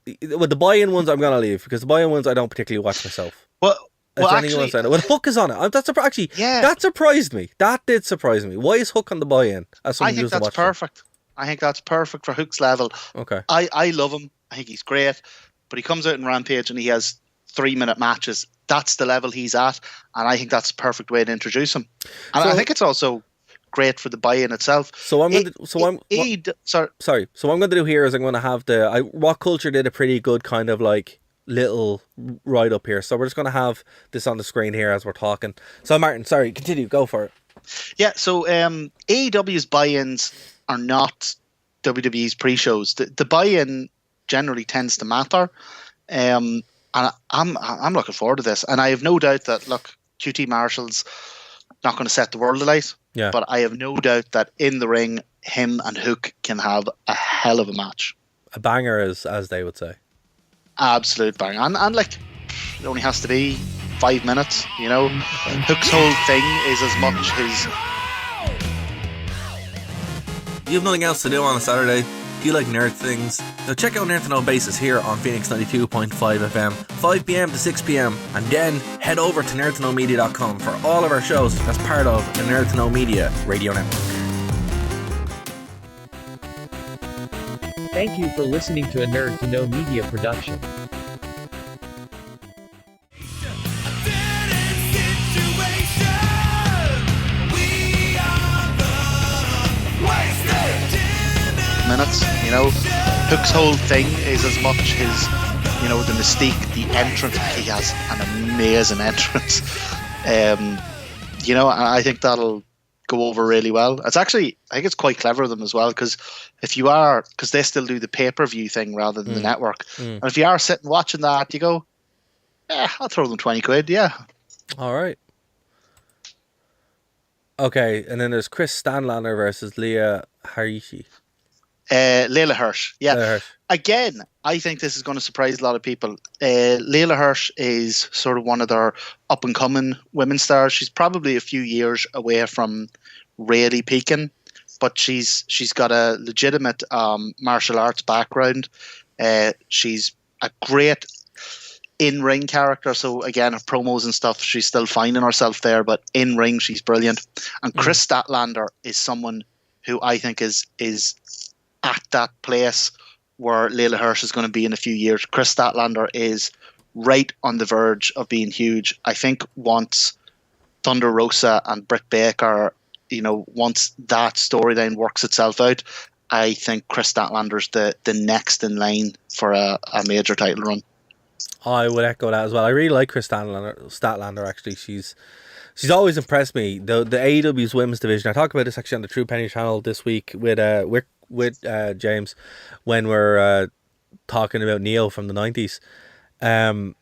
with the buy-in ones. I'm gonna leave because the buy-in ones I don't particularly watch myself. Well, Is there anything actually, you want to say? Well, Hook is on it. Actually, Yeah. that surprised me. That did surprise me. Why is Hook on the buy-in? As I someone who think doesn't that's watch them? perfect. I think that's perfect for Hook's level. Okay. I love him. I think he's great. But he comes out in Rampage and he has 3-minute matches. That's the level he's at. And I think that's the perfect way to introduce him. And I think it's also great for the buy-in itself. So I'm going to. Sorry. So what I'm going to do here is I'm going to have Rock Culture did a pretty good kind of like little write up here. So we're just going to have this on the screen here as we're talking. So Martin, sorry, continue. Go for it. Yeah. So AEW's buy-ins are not WWE's pre-shows. The buy-in generally tends to matter. And I'm looking forward to this. And I have no doubt that QT Marshall's not going to set the world alight. Yeah. But I have no doubt that in the ring, him and Hook can have a hell of a match. A banger, as they would say. Absolute banger. And like, it only has to be 5 minutes, you know. Hook's whole thing is as much his... You have nothing else to do on a Saturday? Do you like nerd things? Now check out Nerd to Know Basis here on Phoenix 92.5 FM, 5 p.m. to 6 p.m. And then head over to nerdtoknowmedia.com for all of our shows as part of the Nerd to Know Media radio network. Thank you for listening to a Nerd to Know Media production. minutes, you know. Hook's whole thing is as much his, you know, the mystique, the entrance. He has an amazing entrance. You know, I think that'll go over really well. It's actually, I think it's quite clever of them as well, because because they still do the pay-per-view thing rather than the network. And if you are sitting watching that, you go, I'll throw them 20 quid, yeah. All right. Okay, and then there's Chris Stanlander versus Leah Harishi. Layla Hirsch, yeah. Layla Hirsch. Again, I think this is going to surprise a lot of people. Layla Hirsch is sort of one of their up-and-coming women stars. She's probably a few years away from really peaking, but she's got a legitimate martial arts background. She's a great in-ring character, so again, her promos and stuff, she's still finding herself there, but in-ring, she's brilliant. And Chris Statlander is someone who I think is at that place where Layla Hirsch is going to be in a few years. Chris Statlander is right on the verge of being huge. I think once Thunder Rosa and Britt Baker, you know, once that storyline works itself out, I think Chris Statlander's the next in line for a major title run. I would echo that as well. I really like Chris Statlander actually. She's always impressed me. The AEW's women's division. I talked about this actually on the True Penny channel this week with James when we're talking about Neo from the 90s. From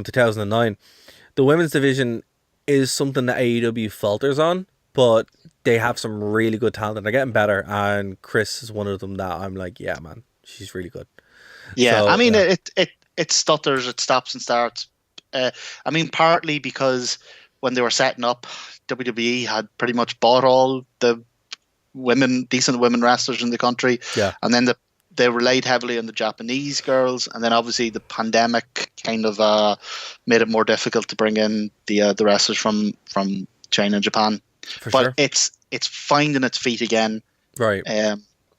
2009. The women's division is something that AEW falters on, but they have some really good talent and they're getting better, and Chris is one of them that I'm like, yeah man, she's really good. Yeah, so, I mean it stutters, it stops and starts. I mean, partly because when they were setting up, WWE had pretty much bought all the decent women wrestlers in the country. Yeah. And then they relied heavily on the Japanese girls. And then obviously the pandemic kind of made it more difficult to bring in the wrestlers from China and Japan. But it's finding its feet again. Right.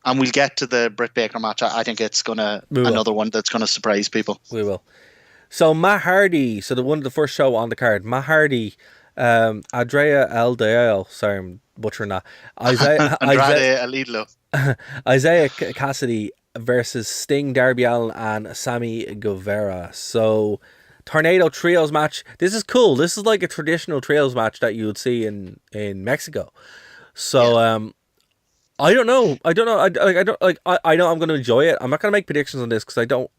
And we'll get to the Britt Baker match. I think it's another one that's gonna surprise people. We will. So Matt Hardy, the first show on the card, Matt Hardy, Andrea El Dial, sorry I'm butchering that. Isaiah Cassidy versus Sting, Darby Allin and Sammy Guevara. So Tornado Trios match. This is cool. This is like a traditional trios match that you would see in Mexico. So I don't know. I know I'm going to enjoy it. I'm not going to make predictions on this because I don't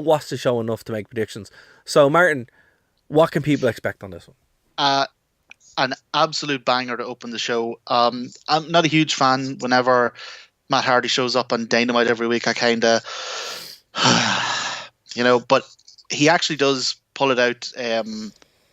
watch the show enough to make predictions. So Martin, what can people expect on this one? An absolute banger to open the show. I'm not a huge fan whenever Matt Hardy shows up on Dynamite every week. I kind of, but he actually does pull it out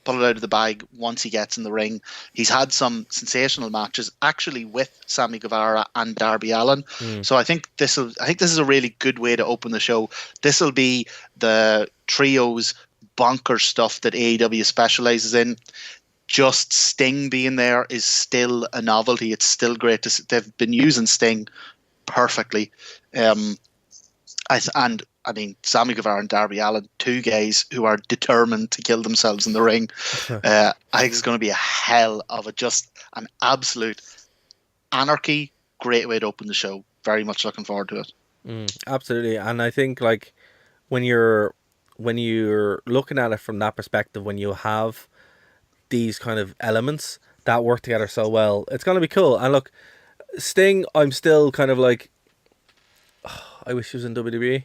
pull it out of the bag once he gets in the ring. He's had some sensational matches actually with Sammy Guevara and Darby Allin. So I think this is a really good way to open the show. This will be the trios bonkers stuff that AEW specializes in. Just Sting being there is still a novelty. It's still great to see. They've been using Sting perfectly. I mean, Sammy Guevara and Darby Allin, two guys who are determined to kill themselves in the ring. I think it's going to be a hell of just an absolute anarchy. Great way to open the show. Very much looking forward to it. Absolutely. And I think like when you're looking at it from that perspective, when you have these kind of elements that work together so well, it's going to be cool. And look, Sting, I'm still kind of like, I wish he was in WWE.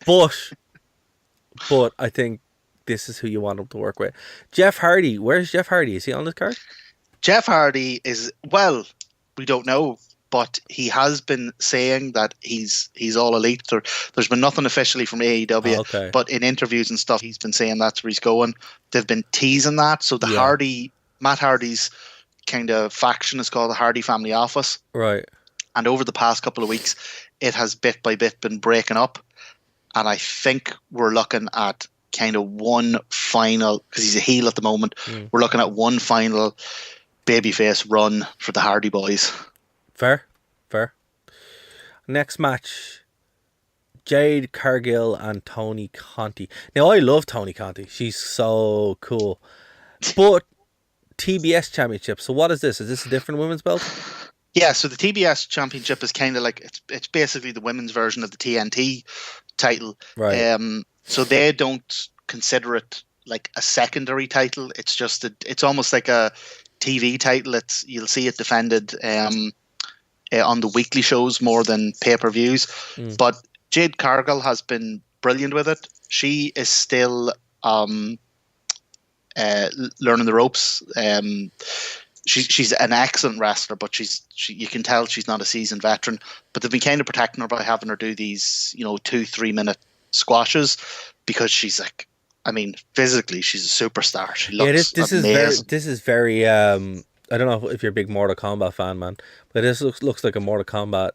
But I think this is who you want him to work with. Jeff Hardy. Where's Jeff Hardy? Is he on this card? Jeff Hardy is, well, we don't know, but he has been saying that he's all elite. There's been nothing officially from AEW, but in interviews and stuff, he's been saying that's where he's going. They've been teasing that. So Matt Hardy's kind of faction is called the Hardy Family Office. Right. And over the past couple of weeks, it has bit by bit been breaking up. And I think we're looking at kind of one final, because he's a heel at the moment, we're looking at one final babyface run for the Hardy Boys. Fair. Next match, Jade Cargill and Tony Conti. Now, I love Tony Conti. She's so cool. But TBS Championship. So what is this? Is this a different women's belt? Yeah, so the TBS Championship is kind of like, it's basically the women's version of the TNT title. Right. So they don't consider it like a secondary title. It's just it's almost like a TV title. You'll see it defended on the weekly shows more than pay-per-views. But Jade Cargill has been brilliant with it. She is still learning the ropes. She's an excellent wrestler, but you can tell she's not a seasoned veteran. But they've been kind of protecting her by having her do these 2-3 minute squashes, because she's like, I mean, physically she's a superstar. She looks amazing. This is very I don't know if you're a big Mortal Kombat fan, man, but this looks like a Mortal Kombat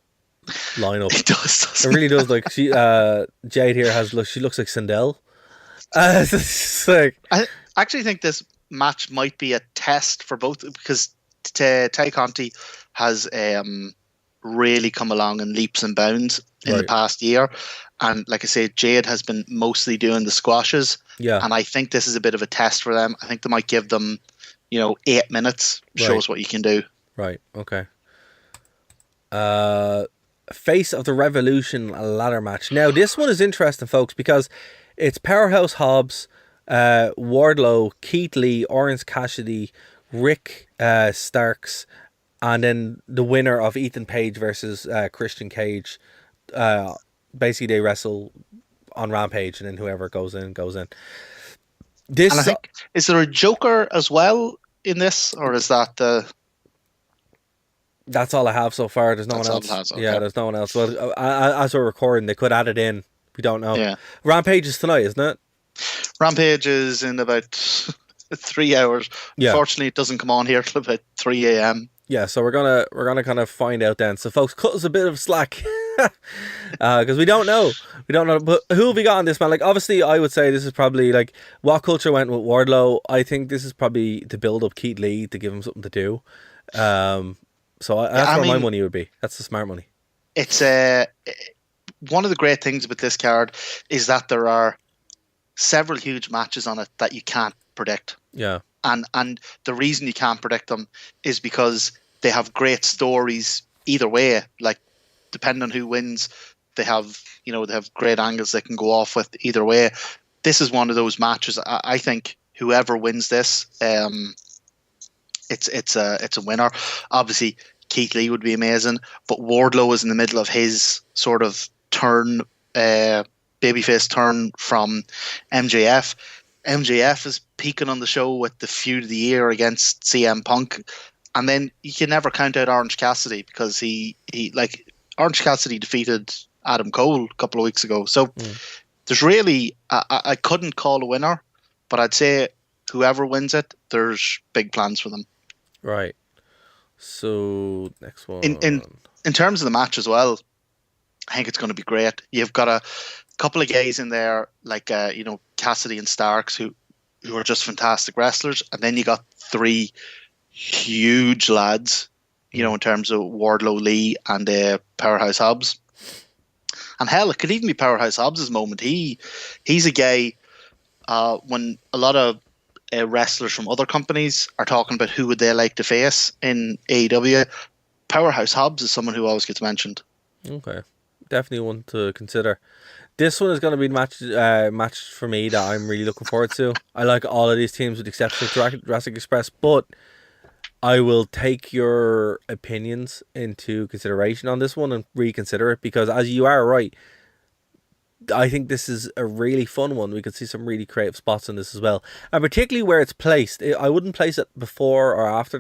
lineup. It does. It really does. Like Jade here she looks like Sindel. It's like, I actually think this match might be a test for both, because Tay Conti has really come along in leaps and bounds in the past year, and like I say, Jade has been mostly doing the squashes, and I think this is a bit of a test for them. I think they might give them 8 minutes, show us what you can do. Right. Okay. Face of the Revolution ladder match. Now this one is interesting, folks, because it's Powerhouse Hobbs, Wardlow, Keith Lee, Orange Cassidy, Rick Starks, and then the winner of Ethan Page versus Christian Cage. Basically, they wrestle on Rampage, and then whoever goes in. This, and I think, is there a Joker as well in this, or is that the? That's all I have so far. There's no one else. Yeah, there's no one else. Well, as we're recording, they could add it in. We don't know. Yeah. Rampage is tonight, isn't it? Rampage is in about 3 hours. Yeah. Unfortunately, it doesn't come on here till about 3 a.m. Yeah, so we're gonna kind of find out then. So folks, cut us a bit of slack, because we don't know. But who have we got on this, man? Like, obviously, I would say this is probably like What Culture went with Wardlow. I think this is probably to build up Keith Lee, to give him something to do. So that's where my money would be. That's the smart money. It's one of the great things about this card is that there are several huge matches on it that you can't predict. Yeah. And the reason you can't predict them is because they have great stories either way. Like, depending on who wins, they have great angles they can go off with either way. This is one of those matches. I think whoever wins this, it's a winner. Obviously, Keith Lee would be amazing, but Wardlow is in the middle of his sort of turn, babyface turn from MJF. MJF is peaking on the show with the feud of the year against CM Punk, and then you can never count out Orange Cassidy, because he Orange Cassidy defeated Adam Cole a couple of weeks ago. So there's really I couldn't call a winner, but I'd say whoever wins it, there's big plans for them. Right. So next one. In terms of the match as well, I think it's going to be great. You've got a couple of guys in there like Cassidy and Starks who are just fantastic wrestlers, and then you got 3 huge lads, in terms of Wardlow, Lee, and Powerhouse Hobbs. And hell, it could even be Powerhouse Hobbs' moment. He's a guy. When a lot of wrestlers from other companies are talking about who would they like to face in AEW, Powerhouse Hobbs is someone who always gets mentioned. Okay, definitely one to consider. This one is going to be the match for me that I'm really looking forward to. I like all of these teams with the exception of Jurassic Express, but I will take your opinions into consideration on this one and reconsider it, because as you are right, I think this is a really fun one. We could see some really creative spots in this as well, and particularly where it's placed. I wouldn't place it before or after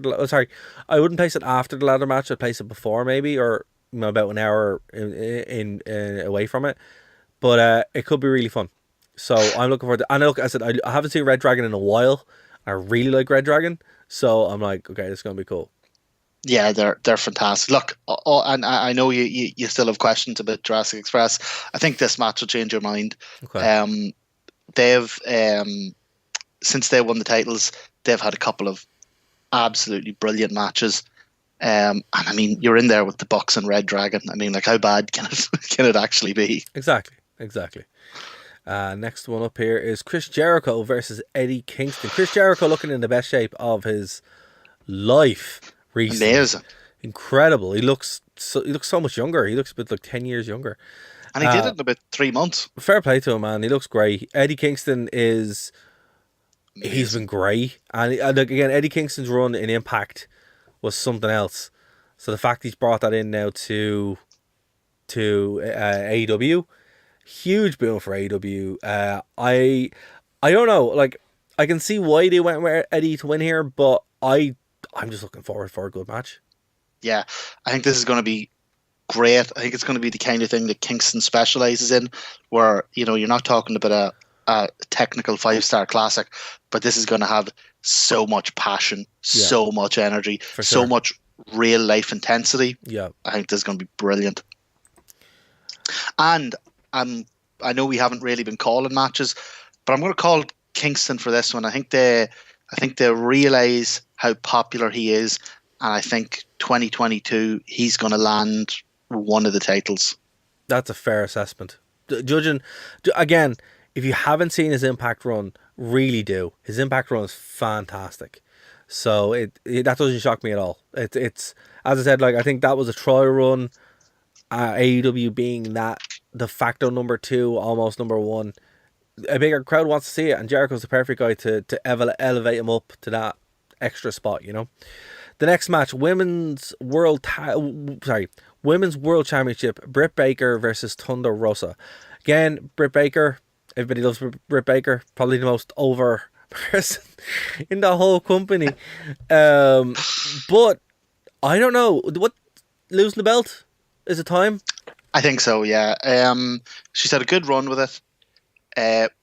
I wouldn't place it after the ladder match. I'd place it before, maybe, or about an hour in away from it. But it could be really fun. So I'm looking forward to. And look, I said I haven't seen Red Dragon in a while. I really like Red Dragon, so I'm like, okay, this is gonna be cool. Yeah, they're fantastic. Look, and I know you still have questions about Jurassic Express. I think this match will change your mind. Okay. They've since they won the titles, they've had a couple of absolutely brilliant matches. And I mean, you're in there with the Bucks and Red Dragon. I mean, like, how bad can it actually be? Exactly. Next one up here is Chris Jericho versus Eddie Kingston. Chris Jericho looking in the best shape of his life recently. Amazing. Incredible. He looks so much younger. He looks about like 10 years younger. And he did it in about 3 months. Fair play to him, man. He looks great. Eddie Kingston he's been great. And like, again, Eddie Kingston's run in Impact was something else. So the fact he's brought that in now to AEW, huge boom for AEW. I don't know, like, I can see why they went with Eddie to win here, but I'm just looking forward for a good match. Yeah, I think this is going to be great. I think it's going to be the kind of thing that Kingston specializes in, where you're not talking about a technical 5-star classic, but this is going to have so much passion, so much energy, so much real life intensity. Yeah, I think this is going to be brilliant. And I know we haven't really been calling matches, but I'm going to call Kingston for this one. I think they realize how popular he is, and I think 2022 he's going to land one of the titles. That's a fair assessment. Judging again, if you haven't seen his Impact run, really do. His Impact run is fantastic. So that doesn't shock me at all. It's as I said, like, I think that was a trial run. AEW being that de facto number 2, almost number 1. A bigger crowd wants to see it, and Jericho's the perfect guy to elevate him up to that extra spot. The next match, Women's World Championship, Britt Baker versus Thunder Rosa. Again, Britt Baker. Everybody loves Britt Baker. Probably the most over person in the whole company. But I don't know. What, losing the belt? Is it time? I think so, yeah. She's had a good run with it.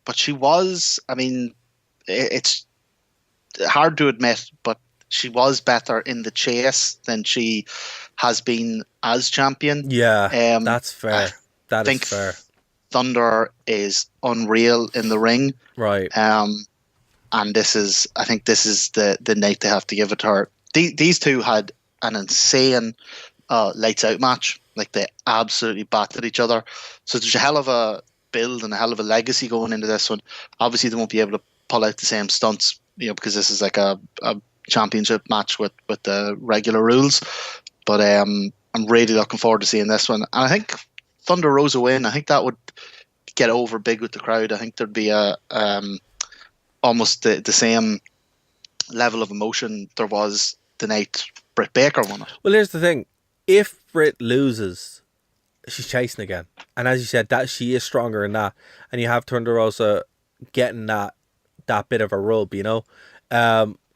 But she was, I mean, it's hard to admit, but she was better in the chase than she has been as champion. Yeah, that's fair. That is fair. Thunder is unreal in the ring. Right. And I think this is the night they have to give it to her. These two had an insane lights out match. Like, they absolutely battered each other. So there's a hell of a build and a hell of a legacy going into this one. Obviously, they won't be able to pull out the same stunts, because this is like a championship match with the regular rules. But I'm really looking forward to seeing this one. And I think Thunder Rosa win, I think that would get over big with the crowd. I think there'd be almost the same level of emotion there was the night Britt Baker won it. Well, here's the thing. If Britt loses, she's chasing again. And as you said, that she is stronger in that. And you have Thunder Rosa getting that bit of a rub,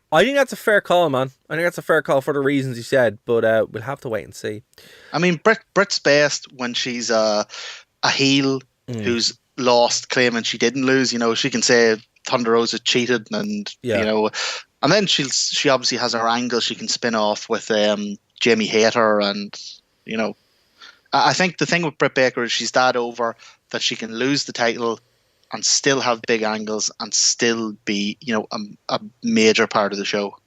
I think that's a fair call, man. I think that's a fair call for the reasons you said, but we'll have to wait and see. I mean, Britt's best when she's a heel who's lost, claiming she didn't lose. She can say Thunder Rosa cheated, and Yeah. you know, and then she obviously has her angle she can spin off with Jamie Hayter, and you know, I think the thing with Britt Baker is she's that over that she can lose the title and still have big angles and still be, you know, a major part of the show.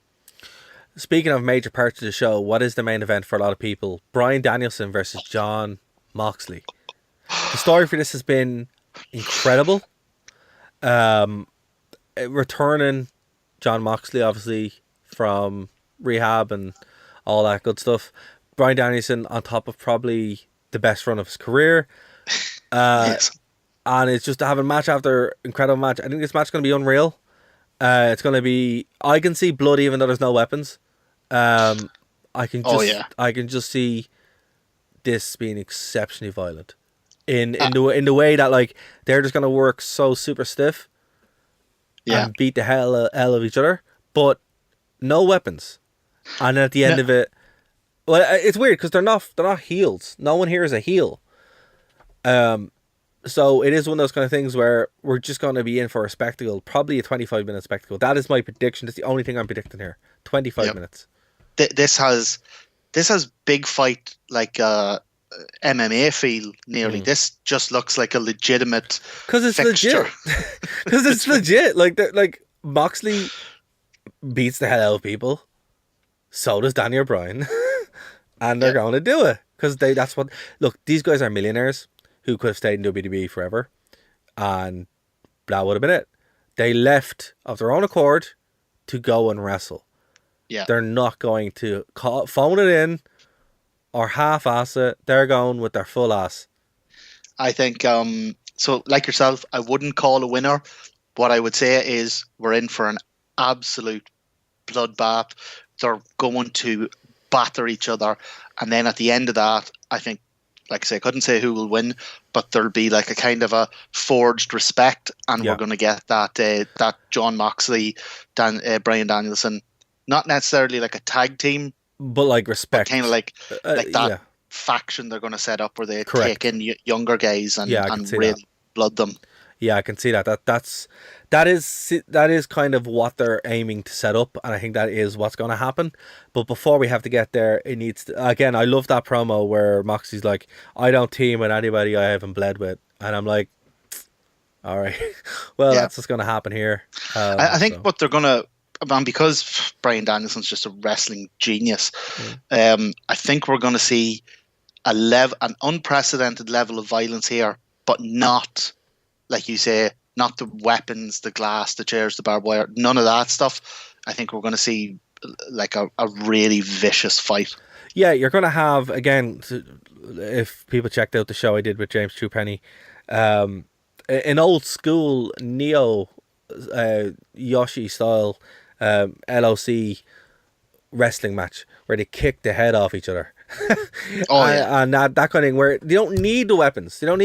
Speaking of major parts of the show, what is the main event for a lot of people? Bryan Danielson versus Jon Moxley. The story for this has been incredible. Returning Jon Moxley, obviously, from rehab and all that good stuff. Bryan Danielson on top of probably the best run of his career. Yes. And it's just having match after incredible match. I think this match is going to be unreal. It's going to be... I can see blood even though there's no weapons. I can just see this being exceptionally violent. In the way that, like, they're just going to work so super stiff. Yeah. And beat the hell out of each other. But no weapons. And at the end of it... Well, it's weird because they're not heels. No one here is a heel. So it is one of those kind of things where we're just going to be in for a spectacle, probably a 25-minute spectacle. That is my prediction. That's the only thing I'm predicting here. 25 minutes. This has big fight like MMA feel nearly. This just looks like a legitimate fixture. Because it's legit. Like Moxley beats the hell out of people. So does Daniel Bryan. And they're going to do it. Because that's what... Look, these guys are millionaires who could have stayed in WWE forever. And that would have been it. They left of their own accord to go and wrestle. Yeah. They're not going to phone it in or half-ass it. They're going with their full ass. I think, so like yourself, I wouldn't call a winner. What I would say is we're in for an absolute bloodbath. They're going to batter each other. And then at the end of that, I think, like I say, I couldn't say who will win, but there'll be like a kind of a forged respect, and we're going to get that Jon Moxley, Bryan Danielson, not necessarily like a tag team, but like respect, kind of like that faction they're going to set up where they take in younger guys and really blood them. Yeah, I can see that. That is kind of what they're aiming to set up, and I think that is what's going to happen. But before we have to get there, it needs to, again, I love that promo where Moxley's like, I don't team with anybody I haven't bled with. And I'm like, all right, well, that's what's going to happen here. I think what they're going to, because Bryan Danielson's just a wrestling genius, I think we're going to see an unprecedented level of violence here, but not, like you say, not the weapons, the glass, the chairs, the barbed wire, none of that stuff. I think we're going to see like a really vicious fight. Yeah, you're going to have, again, if people checked out the show I did with James Truepenny, an old school Neo Yoshi style LOC wrestling match where they kick the head off each other. And that kind of thing where they don't need the weapons. But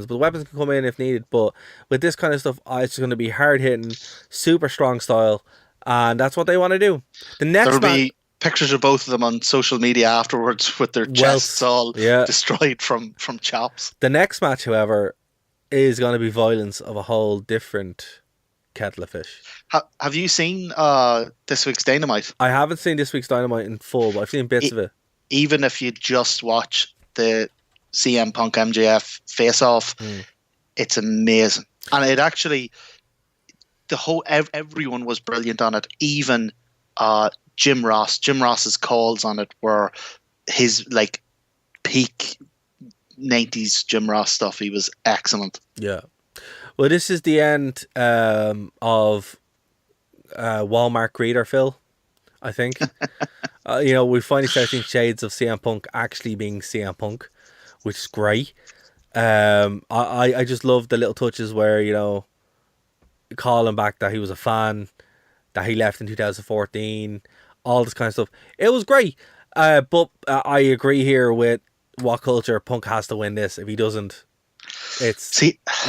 the weapons can come in if needed. But with this kind of stuff, it's going to be hard hitting, super strong style, and that's what they want to do. The next there'll be pictures of both of them on social media afterwards with their chests all destroyed from chops. The next match, however, is going to be violence of a whole different kettle of fish. Have you seen this week's Dynamite? I haven't seen this week's Dynamite in full, but I've seen bits of it. Even if you just watch the CM Punk MJF face-off, it's amazing. And it actually, everyone was brilliant on it. Even Jim Ross. Jim Ross's calls on it were his like peak 90s Jim Ross stuff. He was excellent. Yeah. Well, this is the end of Walmart greeter Phil, I think. We finally start seeing shades of CM Punk actually being CM Punk, which is great. I just love the little touches where, calling back that he was a fan, that he left in 2014, all this kind of stuff. It was great. But I agree here with what culture. Punk has to win this. If he doesn't, it's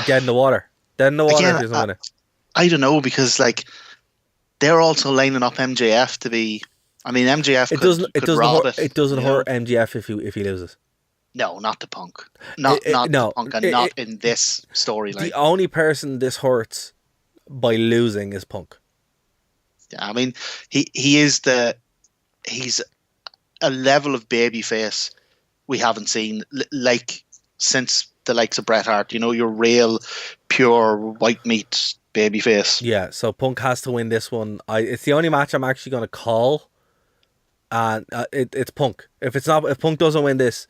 dead in the water. Dead in the water again, if he doesn't win it. I don't know, because they're also lining up MJF to be. I mean, MJF could rob it. It doesn't hurt MJF if he loses. No, not to Punk. Not to Punk, and not in this storyline. The only person this hurts by losing is Punk. Yeah, I mean, he's a level of babyface we haven't seen like since the likes of Bret Hart. Your real pure white meat babyface. Yeah, so Punk has to win this one. It's the only match I'm actually going to call, and it's Punk. If Punk doesn't win this,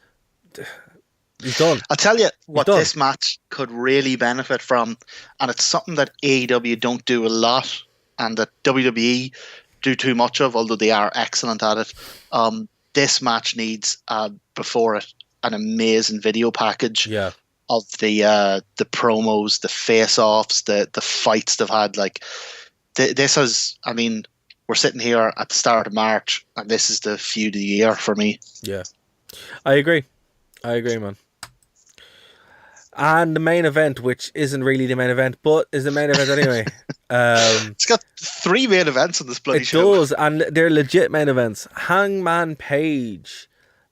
he's done. I'll tell you what this match could really benefit from, and it's something that AEW don't do a lot, and that WWE do too much of, although they are excellent at it. This match needs before it an amazing video package. Yeah. Of the promos, the face-offs, the fights they've had. Like this is, I mean, we're sitting here at the start of March, and this is the feud of the year for me. Yeah, I agree, man. And the main event, which isn't really the main event, but is the main event anyway. It's got 3 main events on this bloody show. It does, and they're legit main events. Hangman Page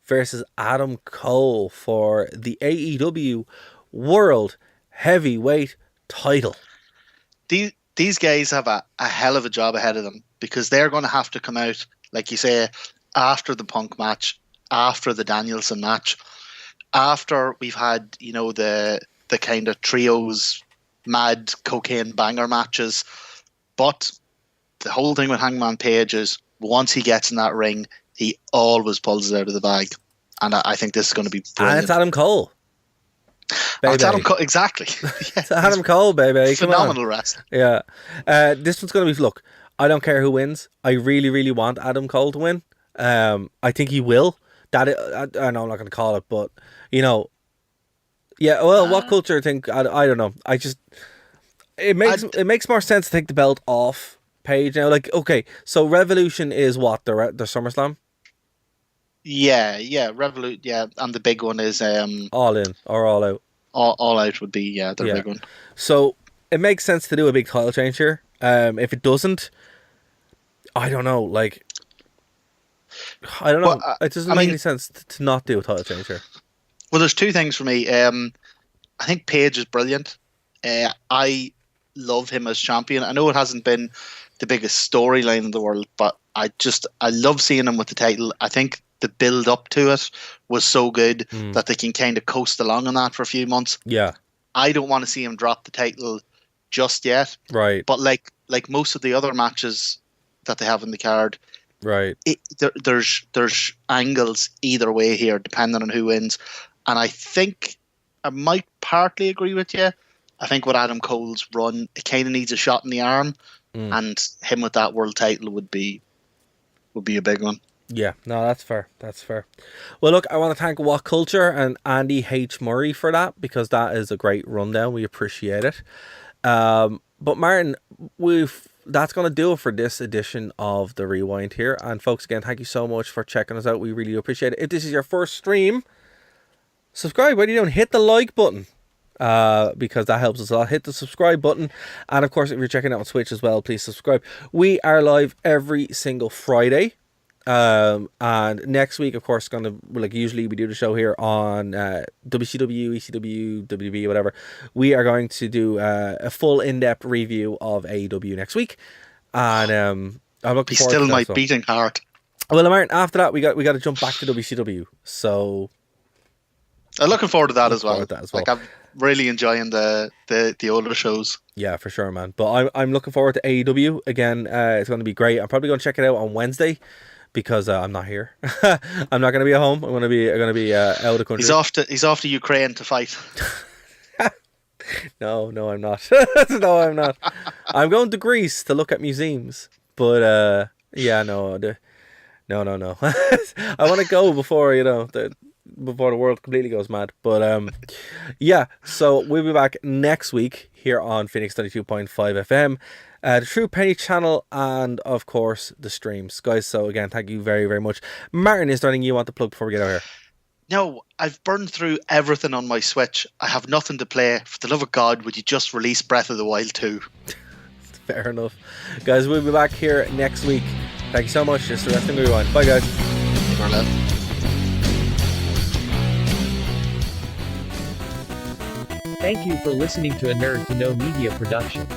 versus Adam Cole for the AEW World Heavyweight title. These guys have a hell of a job ahead of them, because they're going to have to come out, like you say, after the Punk match, after the Danielson match, after we've had, the kind of trios, mad cocaine banger matches. But the whole thing with Hangman Page is once he gets in that ring, he always pulls it out of the bag. And I think this is going to be brilliant. And it's Adam Cole. Oh, it's Adam Cole, exactly. It's Adam Cole, baby. Phenomenal wrestler. Yeah. This one's going to be, look, I don't care who wins. I really, really want Adam Cole to win. I think he will. I know I'm not going to call it, but, yeah, well, what culture think? I don't know. It makes more sense to take the belt off Page now. Like, okay, so Revolution is what? The SummerSlam? Yeah, Revolution. Yeah, and the big one is All In or All Out. All Out would be the big one. So it makes sense to do a big title change here. If it doesn't, I don't know. Like, I don't know. It doesn't make any sense to not do a title change here. Well, there's 2 things for me. I think Page is brilliant. I love him as champion. I know it hasn't been the biggest storyline in the world, but I love seeing him with the title. I think the build up to it was so good that they can kind of coast along on that for a few months. Yeah. I don't want to see him drop the title just yet. Right. But like most of the other matches that they have in the card, right. There's angles either way here, depending on who wins. And I think I might partly agree with you. I think with Adam Cole's run, it kind of needs a shot in the arm, and him with that world title would be a big one. Yeah, no, that's fair. That's fair. Well, look, I want to thank What Culture and Andy H. Murray for that, because that is a great rundown. We appreciate it. But Martin, that's going to do it for this edition of The Rewind here. And folks, again, thank you so much for checking us out. We really appreciate it. If this is your first stream, subscribe. What are you doing? Hit the like button. Because that helps us a lot. Hit the subscribe button, and of course if you're checking out on Twitch as well, please subscribe. We are live every single Friday, and next week, of course, usually we do the show here on WCW, ECW, WWE, whatever. We are going to do a full in-depth review of AEW next week, and I'm looking forward to that. Still my beating heart. Well, Martin, after that we got to jump back to WCW, so I'm looking forward to that as well. Like, I'm really enjoying the older shows. Yeah, for sure, man. But I'm looking forward to AEW again. It's going to be great. I'm probably going to check it out on Wednesday, because I'm not here. I'm not going to be at home. I'm going to be out of the country. He's off to Ukraine to fight. No, I'm not. No, I'm not. I'm going to Greece to look at museums. But yeah, no. I want to go before before the world completely goes mad. But yeah, so we'll be back next week here on Phoenix 92.5 FM, the True Penny channel, and of course the streams, guys. So again, thank you very, very much. Martin, is there anything you want to plug before we get out here? No, I've burned through everything on my Switch. I have nothing to play. For the love of God, would you just release Breath of the Wild 2? Fair enough. Guys, we'll be back here next week. Thank you so much. This is the Wrestling Rewind. Bye, guys. Thank you for listening to a Nerd to Know Media production.